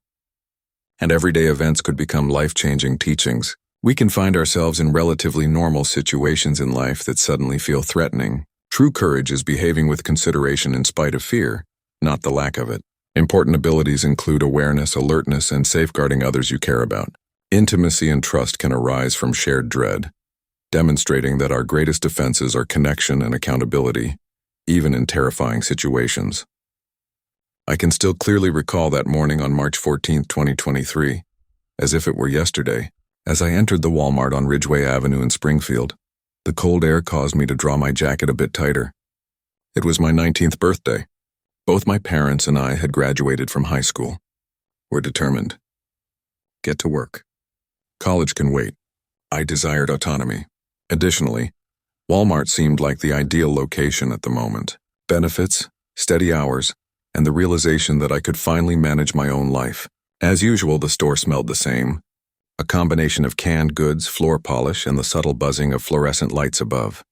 And everyday events could become life-changing teachings. We can find ourselves in relatively normal situations in life that suddenly feel threatening. True courage is behaving with consideration in spite of fear, not the lack of it. Important abilities include awareness, alertness, and safeguarding others you care about. Intimacy and trust can arise from shared dread, demonstrating that our greatest defenses are connection and accountability, even in terrifying situations. I can still clearly recall that morning on March 14, 2023, as if it were yesterday. As I entered the Walmart on Ridgeway Avenue in Springfield, the cold air caused me to draw my jacket a bit tighter. It was my 19th birthday. Both my parents and I had graduated from high school. We're determined. Get to work. College can wait. I desired autonomy. Additionally, Walmart seemed like the ideal location at the moment. Benefits, steady hours, and the realization that I could finally manage my own life. As usual, the store smelled the same. A combination of canned goods, floor polish, and the subtle buzzing of fluorescent lights above.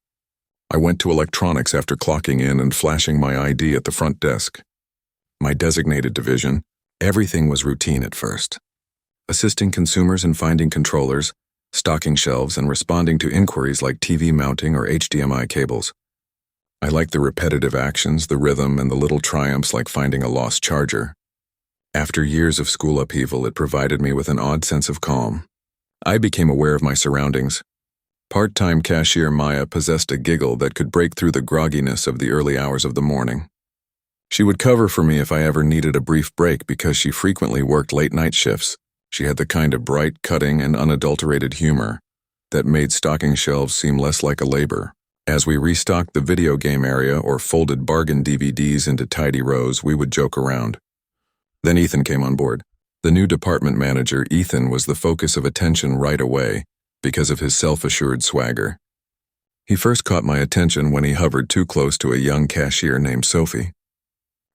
I went to electronics after clocking in and flashing my ID at the front desk. My designated division, everything was routine at first. Assisting consumers in finding controllers, stocking shelves, and responding to inquiries like TV mounting or HDMI cables. I liked the repetitive actions, the rhythm, and the little triumphs like finding a lost charger. After years of school upheaval, it provided me with an odd sense of calm. I became aware of my surroundings. Part-time cashier Maya possessed a giggle that could break through the grogginess of the early hours of the morning. She would cover for me if I ever needed a brief break because she frequently worked late-night shifts. She had the kind of bright, cutting, and unadulterated humor that made stocking shelves seem less like a labor. As we restocked the video game area or folded bargain DVDs into tidy rows, we would joke around. Then Ethan came on board. The new department manager, Ethan, was the focus of attention right away because of his self-assured swagger. He first caught my attention when he hovered too close to a young cashier named Sophie.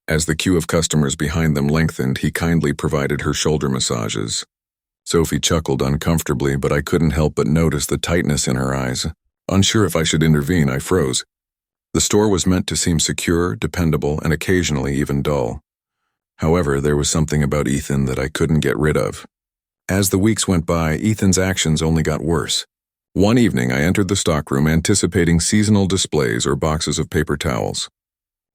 As the queue of customers behind them lengthened, he kindly provided her shoulder massages. Sophie chuckled uncomfortably, but I couldn't help but notice the tightness in her eyes. Unsure if I should intervene, I froze. The store was meant to seem secure, dependable, and occasionally even dull. However, there was something about Ethan that I couldn't get rid of. As the weeks went by, Ethan's actions only got worse. One evening, I entered the stockroom anticipating seasonal displays or boxes of paper towels.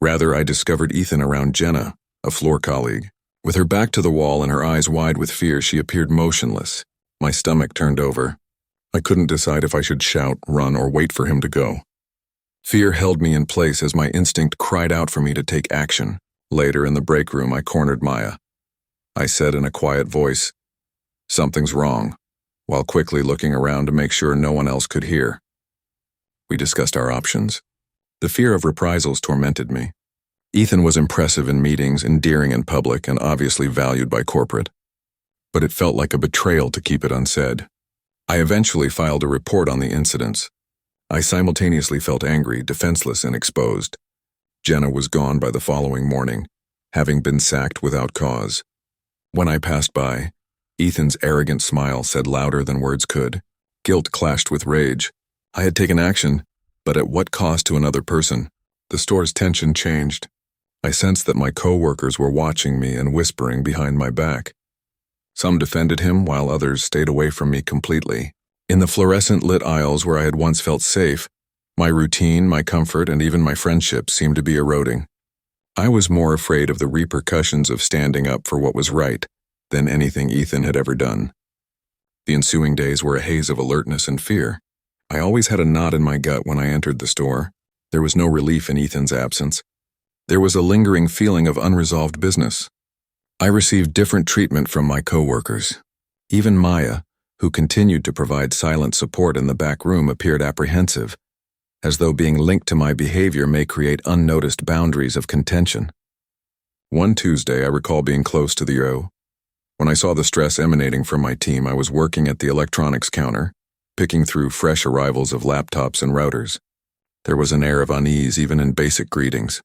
Rather, I discovered Ethan around Jenna, a floor colleague. With her back to the wall and her eyes wide with fear, she appeared motionless. My stomach turned over. I couldn't decide if I should shout, run, or wait for him to go. Fear held me in place as my instinct cried out for me to take action. Later in the break room, I cornered Maya. I said in a quiet voice, "Something's wrong," while quickly looking around to make sure no one else could hear. We discussed our options. The fear of reprisals tormented me. Ethan was impressive in meetings, endearing in public, and obviously valued by corporate. But it felt like a betrayal to keep it unsaid. I eventually filed a report on the incidents. I simultaneously felt angry, defenseless, and exposed. Jenna was gone by the following morning, having been sacked without cause. When I passed by, Ethan's arrogant smile said louder than words could. Guilt clashed with rage. I had taken action, but at what cost to another person? The store's tension changed. I sensed that my co-workers were watching me and whispering behind my back. Some defended him while others stayed away from me completely. In the fluorescent-lit aisles where I had once felt safe, my routine, my comfort, and even my friendship seemed to be eroding. I was more afraid of the repercussions of standing up for what was right than anything Ethan had ever done. The ensuing days were a haze of alertness and fear. I always had a knot in my gut when I entered the store. There was no relief in Ethan's absence. There was a lingering feeling of unresolved business. I received different treatment from my co-workers. Even Maya, who continued to provide silent support in the back room, appeared apprehensive, as though being linked to my behavior may create unnoticed boundaries of contention. One Tuesday, I recall being close to the O. When I saw the stress emanating from my team, I was working at the electronics counter, picking through fresh arrivals of laptops and routers. There was an air of unease even in basic greetings.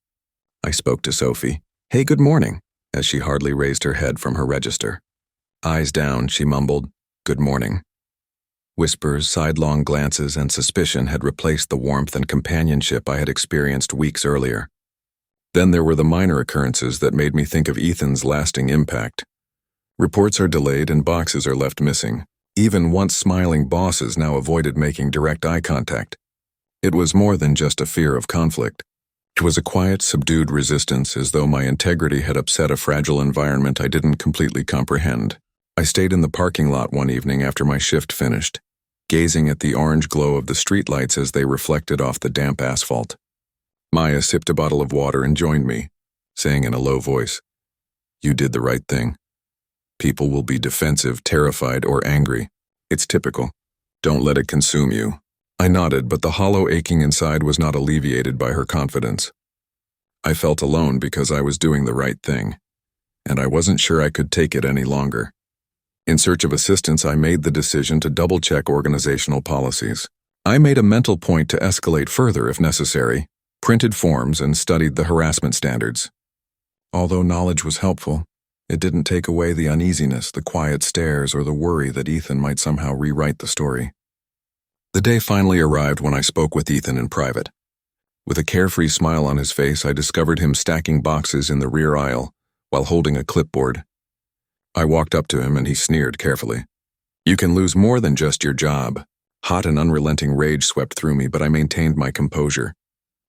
I spoke to Sophie. "Hey, good morning," as she hardly raised her head from her register. Eyes down, she mumbled, "Good morning." Whispers, sidelong glances, and suspicion had replaced the warmth and companionship I had experienced weeks earlier. Then there were the minor occurrences that made me think of Ethan's lasting impact. Reports are delayed and boxes are left missing. Even once smiling bosses now avoided making direct eye contact. It was more than just a fear of conflict. It was a quiet, subdued resistance, as though my integrity had upset a fragile environment I didn't completely comprehend. I stayed in the parking lot one evening after my shift finished, gazing at the orange glow of the streetlights as they reflected off the damp asphalt. Maya sipped a bottle of water and joined me, saying in a low voice, "You did the right thing. People will be defensive, terrified, or angry. It's typical. Don't let it consume you." I nodded, but the hollow aching inside was not alleviated by her confidence. I felt alone because I was doing the right thing, and I wasn't sure I could take it any longer. In search of assistance, I made the decision to double-check organizational policies. I made a mental point to escalate further if necessary, printed forms, and studied the harassment standards. Although knowledge was helpful, it didn't take away the uneasiness, the quiet stares, or the worry that Ethan might somehow rewrite the story. The day finally arrived when I spoke with Ethan in private. With a carefree smile on his face, I discovered him stacking boxes in the rear aisle while holding a clipboard. I walked up to him and he sneered carefully. "You can lose more than just your job." Hot and unrelenting rage swept through me, but I maintained my composure.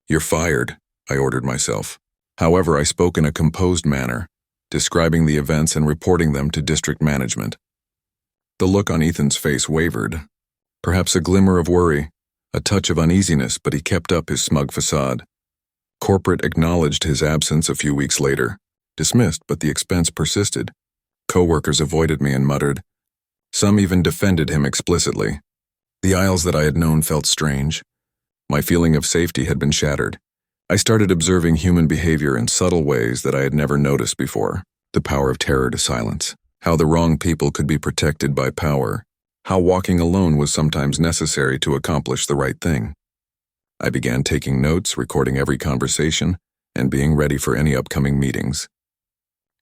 "You're fired," I ordered myself. However, I spoke in a composed manner, describing the events and reporting them to district management. The look on Ethan's face wavered. Perhaps a glimmer of worry, a touch of uneasiness, but he kept up his smug facade. Corporate acknowledged his absence a few weeks later, dismissed, but the expense persisted. Co-workers avoided me and muttered. Some even defended him explicitly. The aisles that I had known felt strange. My feeling of safety had been shattered. I started observing human behavior in subtle ways that I had never noticed before. The power of terror to silence. How the wrong people could be protected by power. How walking alone was sometimes necessary to accomplish the right thing. I began taking notes, recording every conversation, and being ready for any upcoming meetings.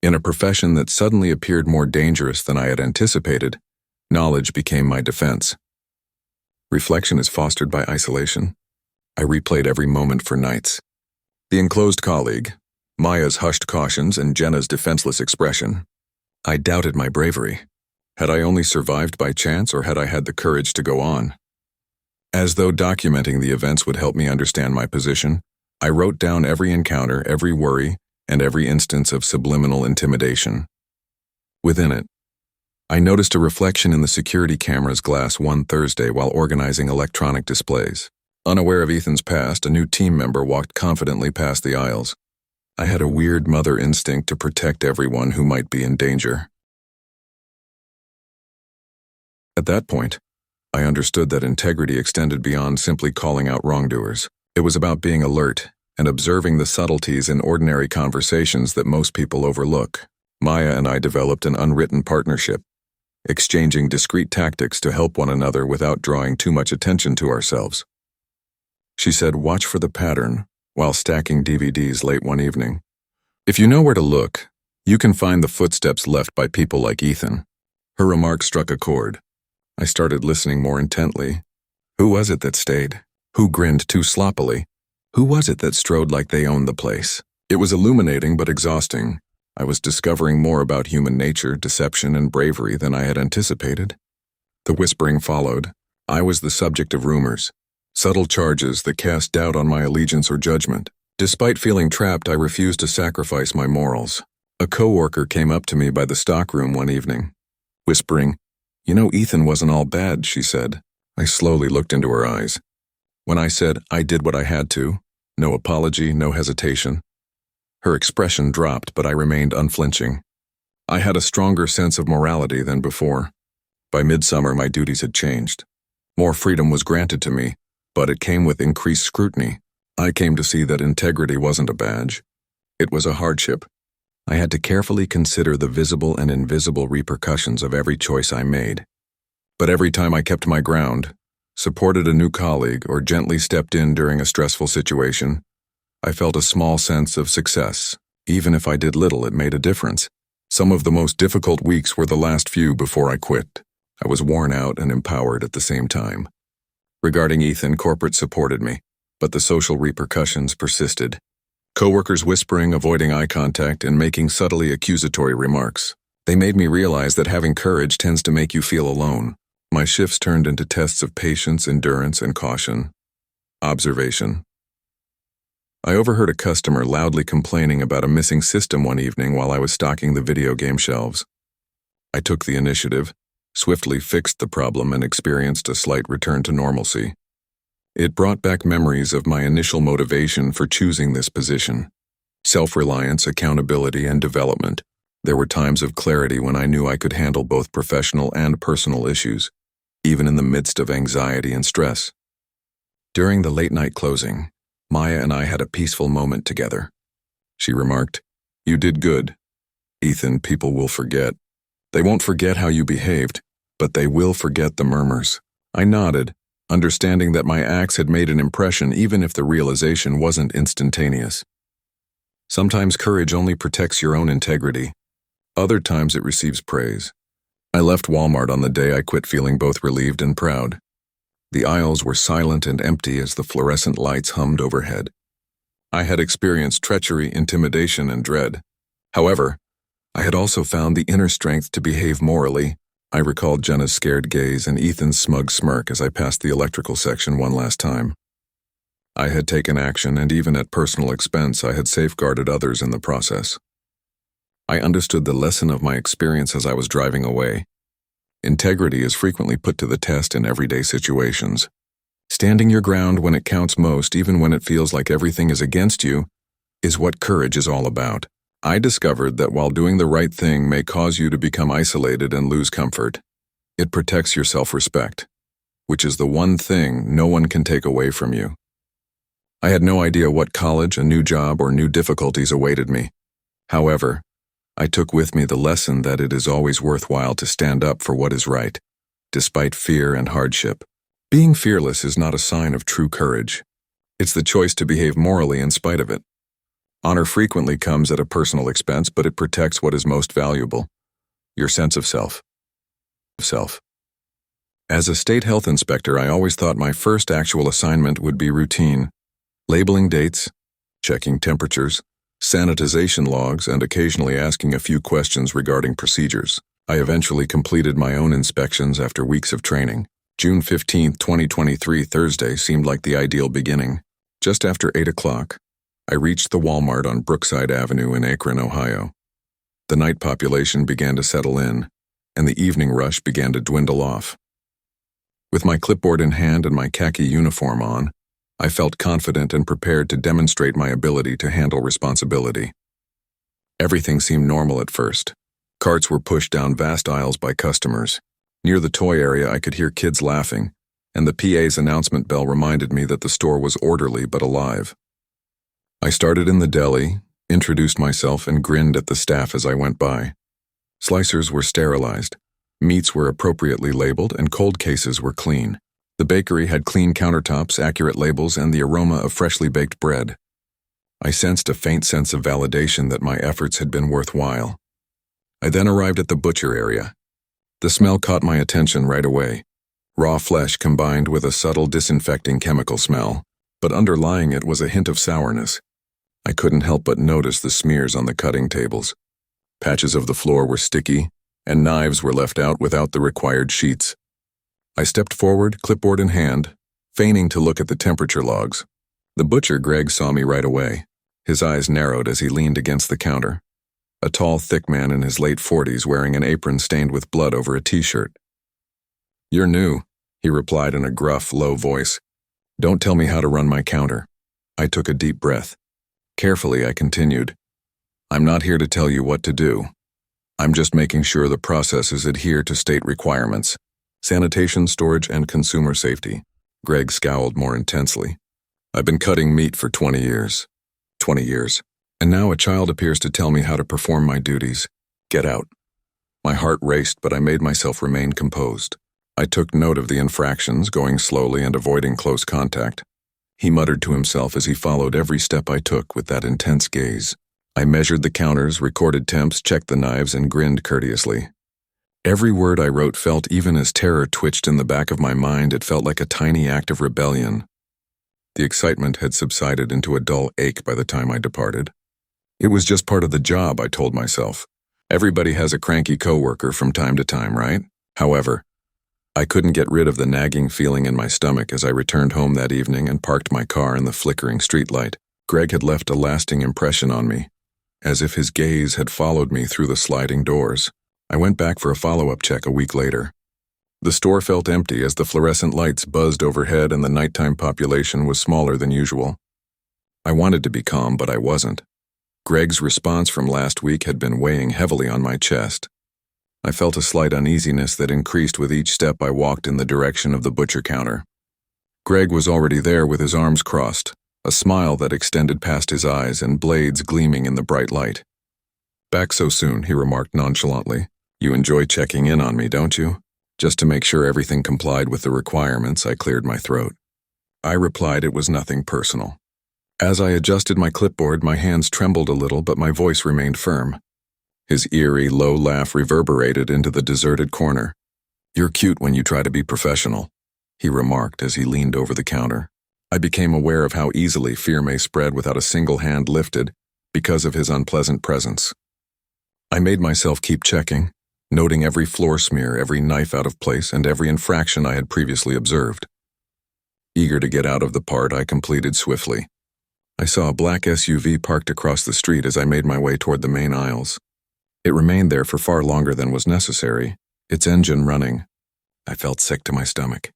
In a profession that suddenly appeared more dangerous than I had anticipated, knowledge became my defense. Reflection is fostered by isolation. I replayed every moment for nights. The enclosed colleague, Maya's hushed cautions, and Jenna's defenseless expression. I doubted my bravery. Had I only survived by chance, or had I had the courage to go on? As though documenting the events would help me understand my position, I wrote down every encounter, every worry, and every instance of subliminal intimidation. Within it, I noticed a reflection in the security camera's glass one Thursday while organizing electronic displays. Unaware of Ethan's past, a new team member walked confidently past the aisles. I had a weird mother instinct to protect everyone who might be in danger. At that point, I understood that integrity extended beyond simply calling out wrongdoers. It was about being alert and observing the subtleties in ordinary conversations that most people overlook. Maya and I developed an unwritten partnership, exchanging discreet tactics to help one another without drawing too much attention to ourselves. She said, "Watch for the pattern," while stacking DVDs late one evening. "If you know where to look, you can find the footsteps left by people like Ethan." Her remark struck a chord. I started listening more intently. Who was it that stayed? Who grinned too sloppily? Who was it that strode like they owned the place? It was illuminating but exhausting. I was discovering more about human nature, deception, and bravery than I had anticipated. The whispering followed. I was the subject of rumors, subtle charges that cast doubt on my allegiance or judgment. Despite feeling trapped, I refused to sacrifice my morals. A coworker came up to me by the stockroom one evening, whispering, "You know, Ethan wasn't all bad," she said. I slowly looked into her eyes. When I said I did what I had to, no apology, no hesitation, her expression dropped, but I remained unflinching. I had a stronger sense of morality than before. By midsummer, my duties had changed. More freedom was granted to me, but it came with increased scrutiny. I came to see that integrity wasn't a badge. It was a hardship. I had to carefully consider the visible and invisible repercussions of every choice I made. But every time I kept my ground, supported a new colleague, or gently stepped in during a stressful situation, I felt a small sense of success. Even if I did little, it made a difference. Some of the most difficult weeks were the last few before I quit. I was worn out and empowered at the same time. Regarding Ethan, corporate supported me, but the social repercussions persisted. Coworkers whispering, avoiding eye contact, and making subtly accusatory remarks. They made me realize that having courage tends to make you feel alone. My shifts turned into tests of patience, endurance, and caution. Observation. I overheard a customer loudly complaining about a missing system one evening while I was stocking the video game shelves. I took the initiative, swiftly fixed the problem, and experienced a slight return to normalcy. It brought back memories of my initial motivation for choosing this position. Self-reliance, accountability, and development. There were times of clarity when I knew I could handle both professional and personal issues, even in the midst of anxiety and stress. During the late-night closing, Maya and I had a peaceful moment together. She remarked, "You did good. Ethan, people will forget. They won't forget how you behaved, but they will forget the murmurs." I nodded, understanding that my acts had made an impression even if the realization wasn't instantaneous. Sometimes courage only protects your own integrity. Other times it receives praise. I left Walmart on the day I quit, feeling both relieved and proud. The aisles were silent and empty as the fluorescent lights hummed overhead. I had experienced treachery, intimidation, and dread. However, I had also found the inner strength to behave morally. I recalled Jenna's scared gaze and Ethan's smug smirk as I passed the electrical section one last time. I had taken action, and even at personal expense, I had safeguarded others in the process. I understood the lesson of my experience as I was driving away. Integrity is frequently put to the test in everyday situations. Standing your ground when it counts most, even when it feels like everything is against you, is what courage is all about. I discovered that while doing the right thing may cause you to become isolated and lose comfort, it protects your self-respect, which is the one thing no one can take away from you. I had no idea what college, a new job, or new difficulties awaited me. However, I took with me the lesson that it is always worthwhile to stand up for what is right, despite fear and hardship. Being fearless is not a sign of true courage. It's the choice to behave morally in spite of it. Honor frequently comes at a personal expense, but it protects what is most valuable: your sense of self. As a state health inspector, I always thought my first actual assignment would be routine: labeling dates, checking temperatures, sanitization logs, and occasionally asking a few questions regarding procedures. I eventually completed my own inspections after weeks of training. June 15, 2023, Thursday, seemed like the ideal beginning. Just after 8 o'clock, I reached the Walmart on Brookside Avenue in Akron, Ohio. The night population began to settle in, and the evening rush began to dwindle off. With my clipboard in hand and my khaki uniform on, I felt confident and prepared to demonstrate my ability to handle responsibility. Everything seemed normal at first. Carts were pushed down vast aisles by customers. Near the toy area, I could hear kids laughing, and the PA's announcement bell reminded me that the store was orderly but alive. I started in the deli, introduced myself, and grinned at the staff as I went by. Slicers were sterilized, meats were appropriately labeled, and cold cases were clean. The bakery had clean countertops, accurate labels, and the aroma of freshly baked bread. I sensed a faint sense of validation that my efforts had been worthwhile. I then arrived at the butcher area. The smell caught my attention right away. Raw flesh combined with a subtle disinfecting chemical smell, but underlying it was a hint of sourness. I couldn't help but notice the smears on the cutting tables. Patches of the floor were sticky, and knives were left out without the required sheets. I stepped forward, clipboard in hand, feigning to look at the temperature logs. The butcher, Greg, saw me right away. His eyes narrowed as he leaned against the counter. A tall, thick man in his late 40s wearing an apron stained with blood over a t-shirt. "You're new," he replied in a gruff, low voice. "Don't tell me how to run my counter." I took a deep breath. Carefully, I continued. "I'm not here to tell you what to do. I'm just making sure the processes adhere to state requirements. Sanitation, storage, and consumer safety." Greg scowled more intensely. "I've been cutting meat for 20 years. 20 years. And now a child appears to tell me how to perform my duties. Get out." My heart raced, but I made myself remain composed. I took note of the infractions, going slowly and avoiding close contact. He muttered to himself as he followed every step I took with that intense gaze. I measured the counters, recorded temps, checked the knives, and grinned courteously. Every word I wrote felt, even as terror twitched in the back of my mind, it felt like a tiny act of rebellion. The excitement had subsided into a dull ache by the time I departed. It was just part of the job, I told myself. Everybody has a cranky coworker from time to time, right? However, I couldn't get rid of the nagging feeling in my stomach as I returned home that evening and parked my car in the flickering streetlight. Greg had left a lasting impression on me, as if his gaze had followed me through the sliding doors. I went back for a follow-up check a week later. The store felt empty as the fluorescent lights buzzed overhead and the nighttime population was smaller than usual. I wanted to be calm, but I wasn't. Greg's response from last week had been weighing heavily on my chest. I felt a slight uneasiness that increased with each step I walked in the direction of the butcher counter. Greg was already there with his arms crossed, a smile that extended past his eyes and blades gleaming in the bright light. "Back so soon," he remarked nonchalantly. "You enjoy checking in on me, don't you?" Just to make sure everything complied with the requirements, I cleared my throat. I replied it was nothing personal. As I adjusted my clipboard, my hands trembled a little, but my voice remained firm. His eerie, low laugh reverberated into the deserted corner. "You're cute when you try to be professional," he remarked as he leaned over the counter. I became aware of how easily fear may spread without a single hand lifted because of his unpleasant presence. I made myself keep checking, noting every floor smear, every knife out of place, and every infraction I had previously observed. Eager to get out of the part, I completed swiftly. I saw a black SUV parked across the street as I made my way toward the main aisles. It remained there for far longer than was necessary, its engine running. I felt sick to my stomach.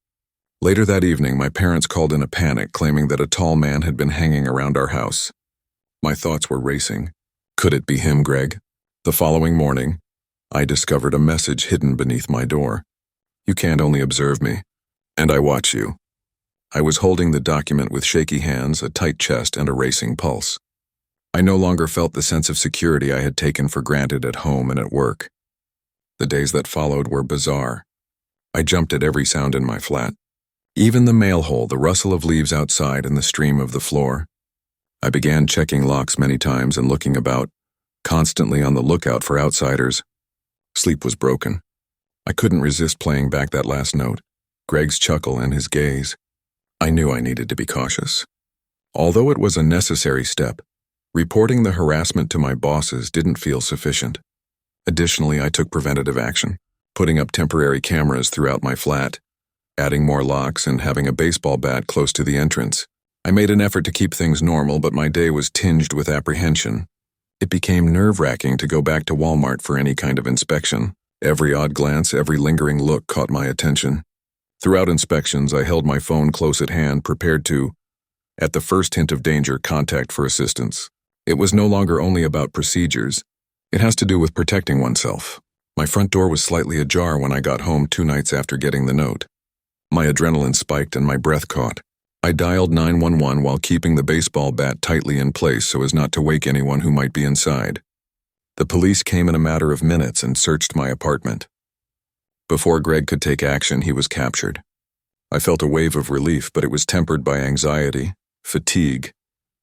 Later that evening, my parents called in a panic, claiming that a tall man had been hanging around our house. My thoughts were racing. Could it be him, Greg? The following morning, I discovered a message hidden beneath my door. "You can't only observe me, and I watch you." I was holding the document with shaky hands, a tight chest, and a racing pulse. I no longer felt the sense of security I had taken for granted at home and at work. The days that followed were bizarre. I jumped at every sound in my flat. Even the mail hole, the rustle of leaves outside, and the stream of the floor. I began checking locks many times and looking about, constantly on the lookout for outsiders. Sleep was broken. I couldn't resist playing back that last note, Greg's chuckle and his gaze. I knew I needed to be cautious. Although it was a necessary step, reporting the harassment to my bosses didn't feel sufficient. Additionally, I took preventative action, putting up temporary cameras throughout my flat, adding more locks, and having a baseball bat close to the entrance. I made an effort to keep things normal, but my day was tinged with apprehension. It became nerve-wracking to go back to Walmart for any kind of inspection. Every odd glance, every lingering look caught my attention. Throughout inspections, I held my phone close at hand, prepared to, at the first hint of danger, contact for assistance. It was no longer only about procedures. It has to do with protecting oneself. My front door was slightly ajar when I got home 2 nights after getting the note. My adrenaline spiked and my breath caught. I dialed 911 while keeping the baseball bat tightly in place so as not to wake anyone who might be inside. The police came in a matter of minutes and searched my apartment. Before Greg could take action, he was captured. I felt a wave of relief, but it was tempered by anxiety, fatigue,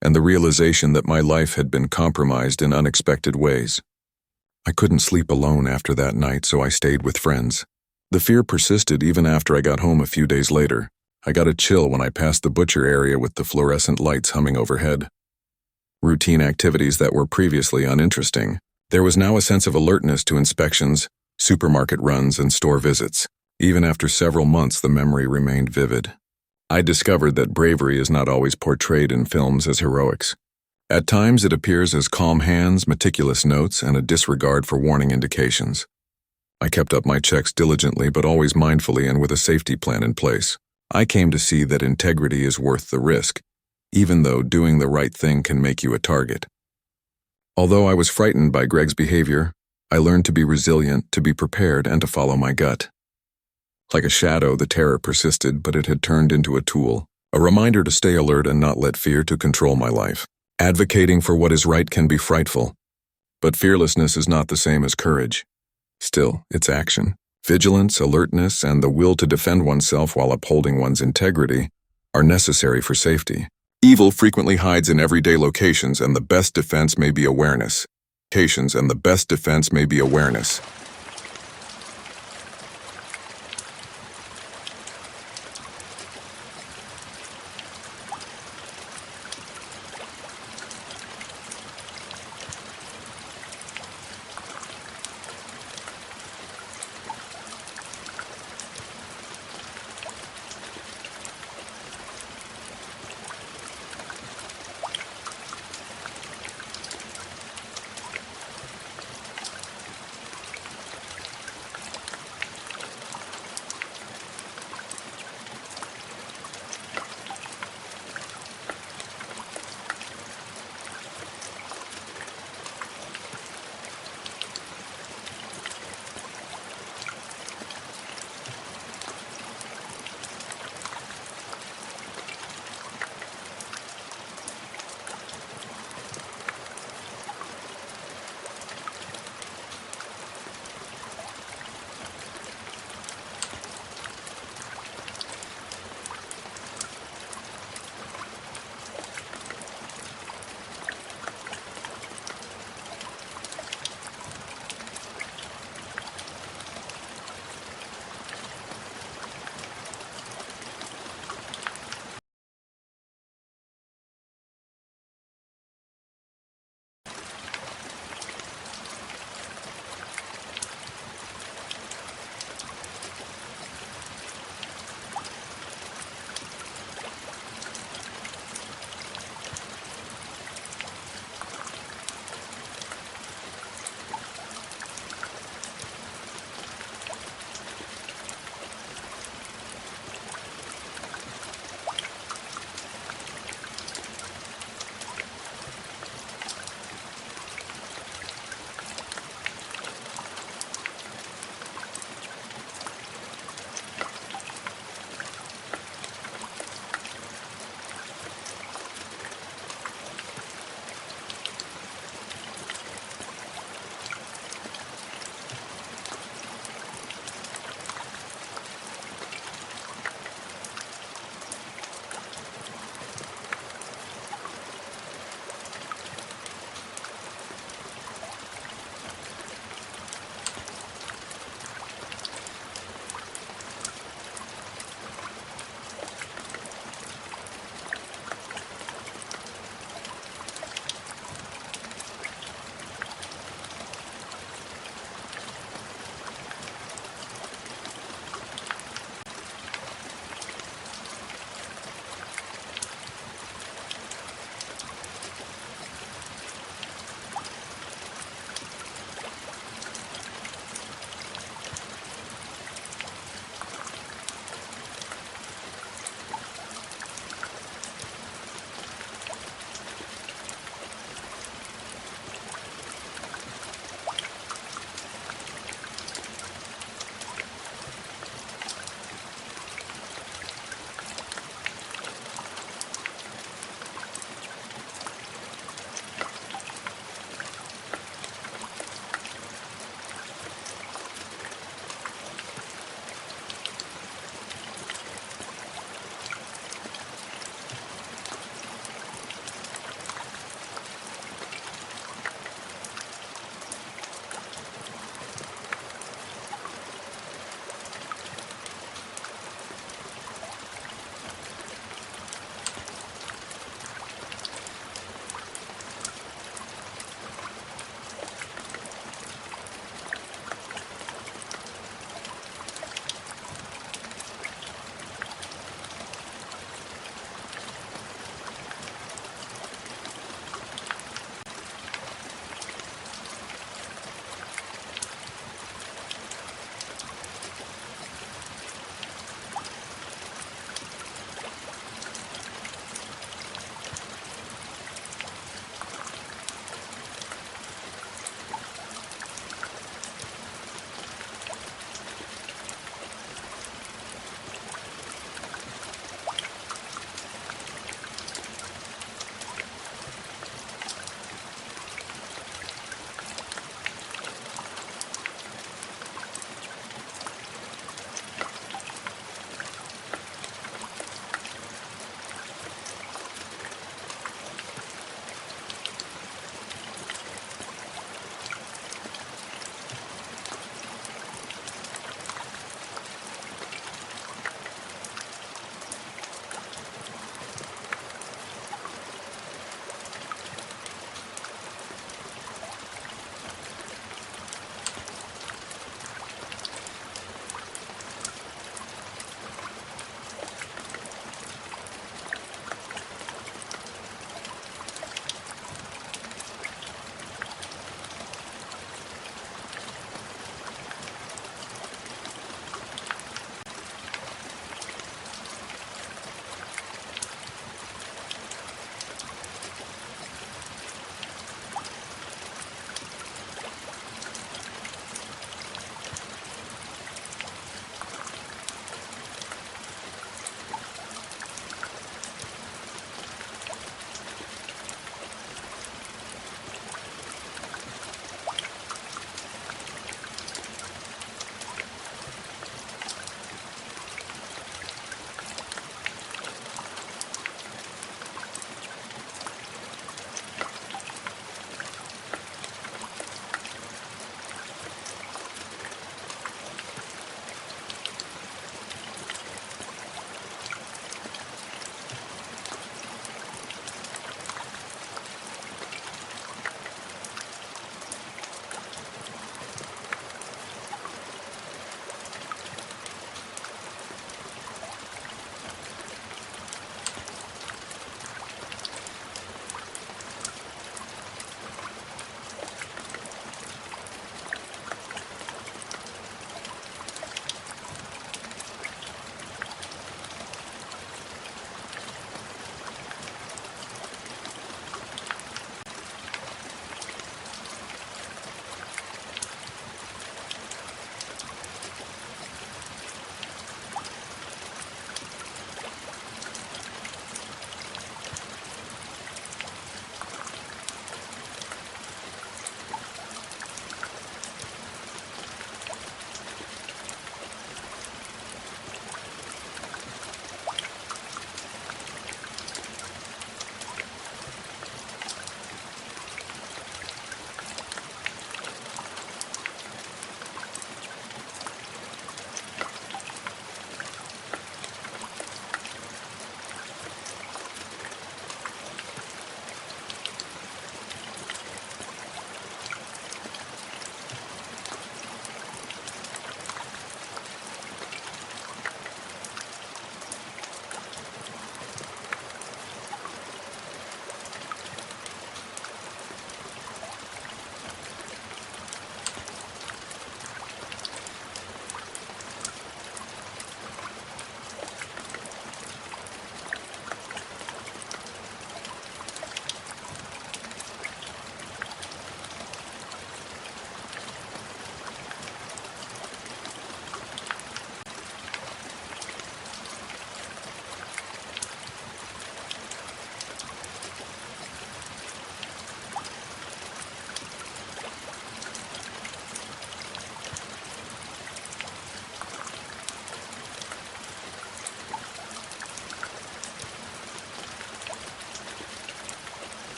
and the realization that my life had been compromised in unexpected ways. I couldn't sleep alone after that night, so I stayed with friends. The fear persisted even after I got home a few days later. I got a chill when I passed the butcher area with the fluorescent lights humming overhead. Routine activities that were previously uninteresting. There was now a sense of alertness to inspections, supermarket runs, and store visits. Even after several months, the memory remained vivid. I discovered that bravery is not always portrayed in films as heroics. At times, it appears as calm hands, meticulous notes, and a disregard for warning indications. I kept up my checks diligently, but always mindfully and with a safety plan in place. I came to see that integrity is worth the risk, even though doing the right thing can make you a target. Although I was frightened by Greg's behavior, I learned to be resilient, to be prepared, and to follow my gut. Like a shadow, the terror persisted, but it had turned into a tool, a reminder to stay alert and not let fear to control my life. Advocating for what is right can be frightful, but fearlessness is not the same as courage. Still, it's action. Vigilance, alertness, and the will to defend oneself while upholding one's integrity are necessary for safety. Evil frequently hides in everyday locations, and the best defense may be awareness. And the best defense may be awareness.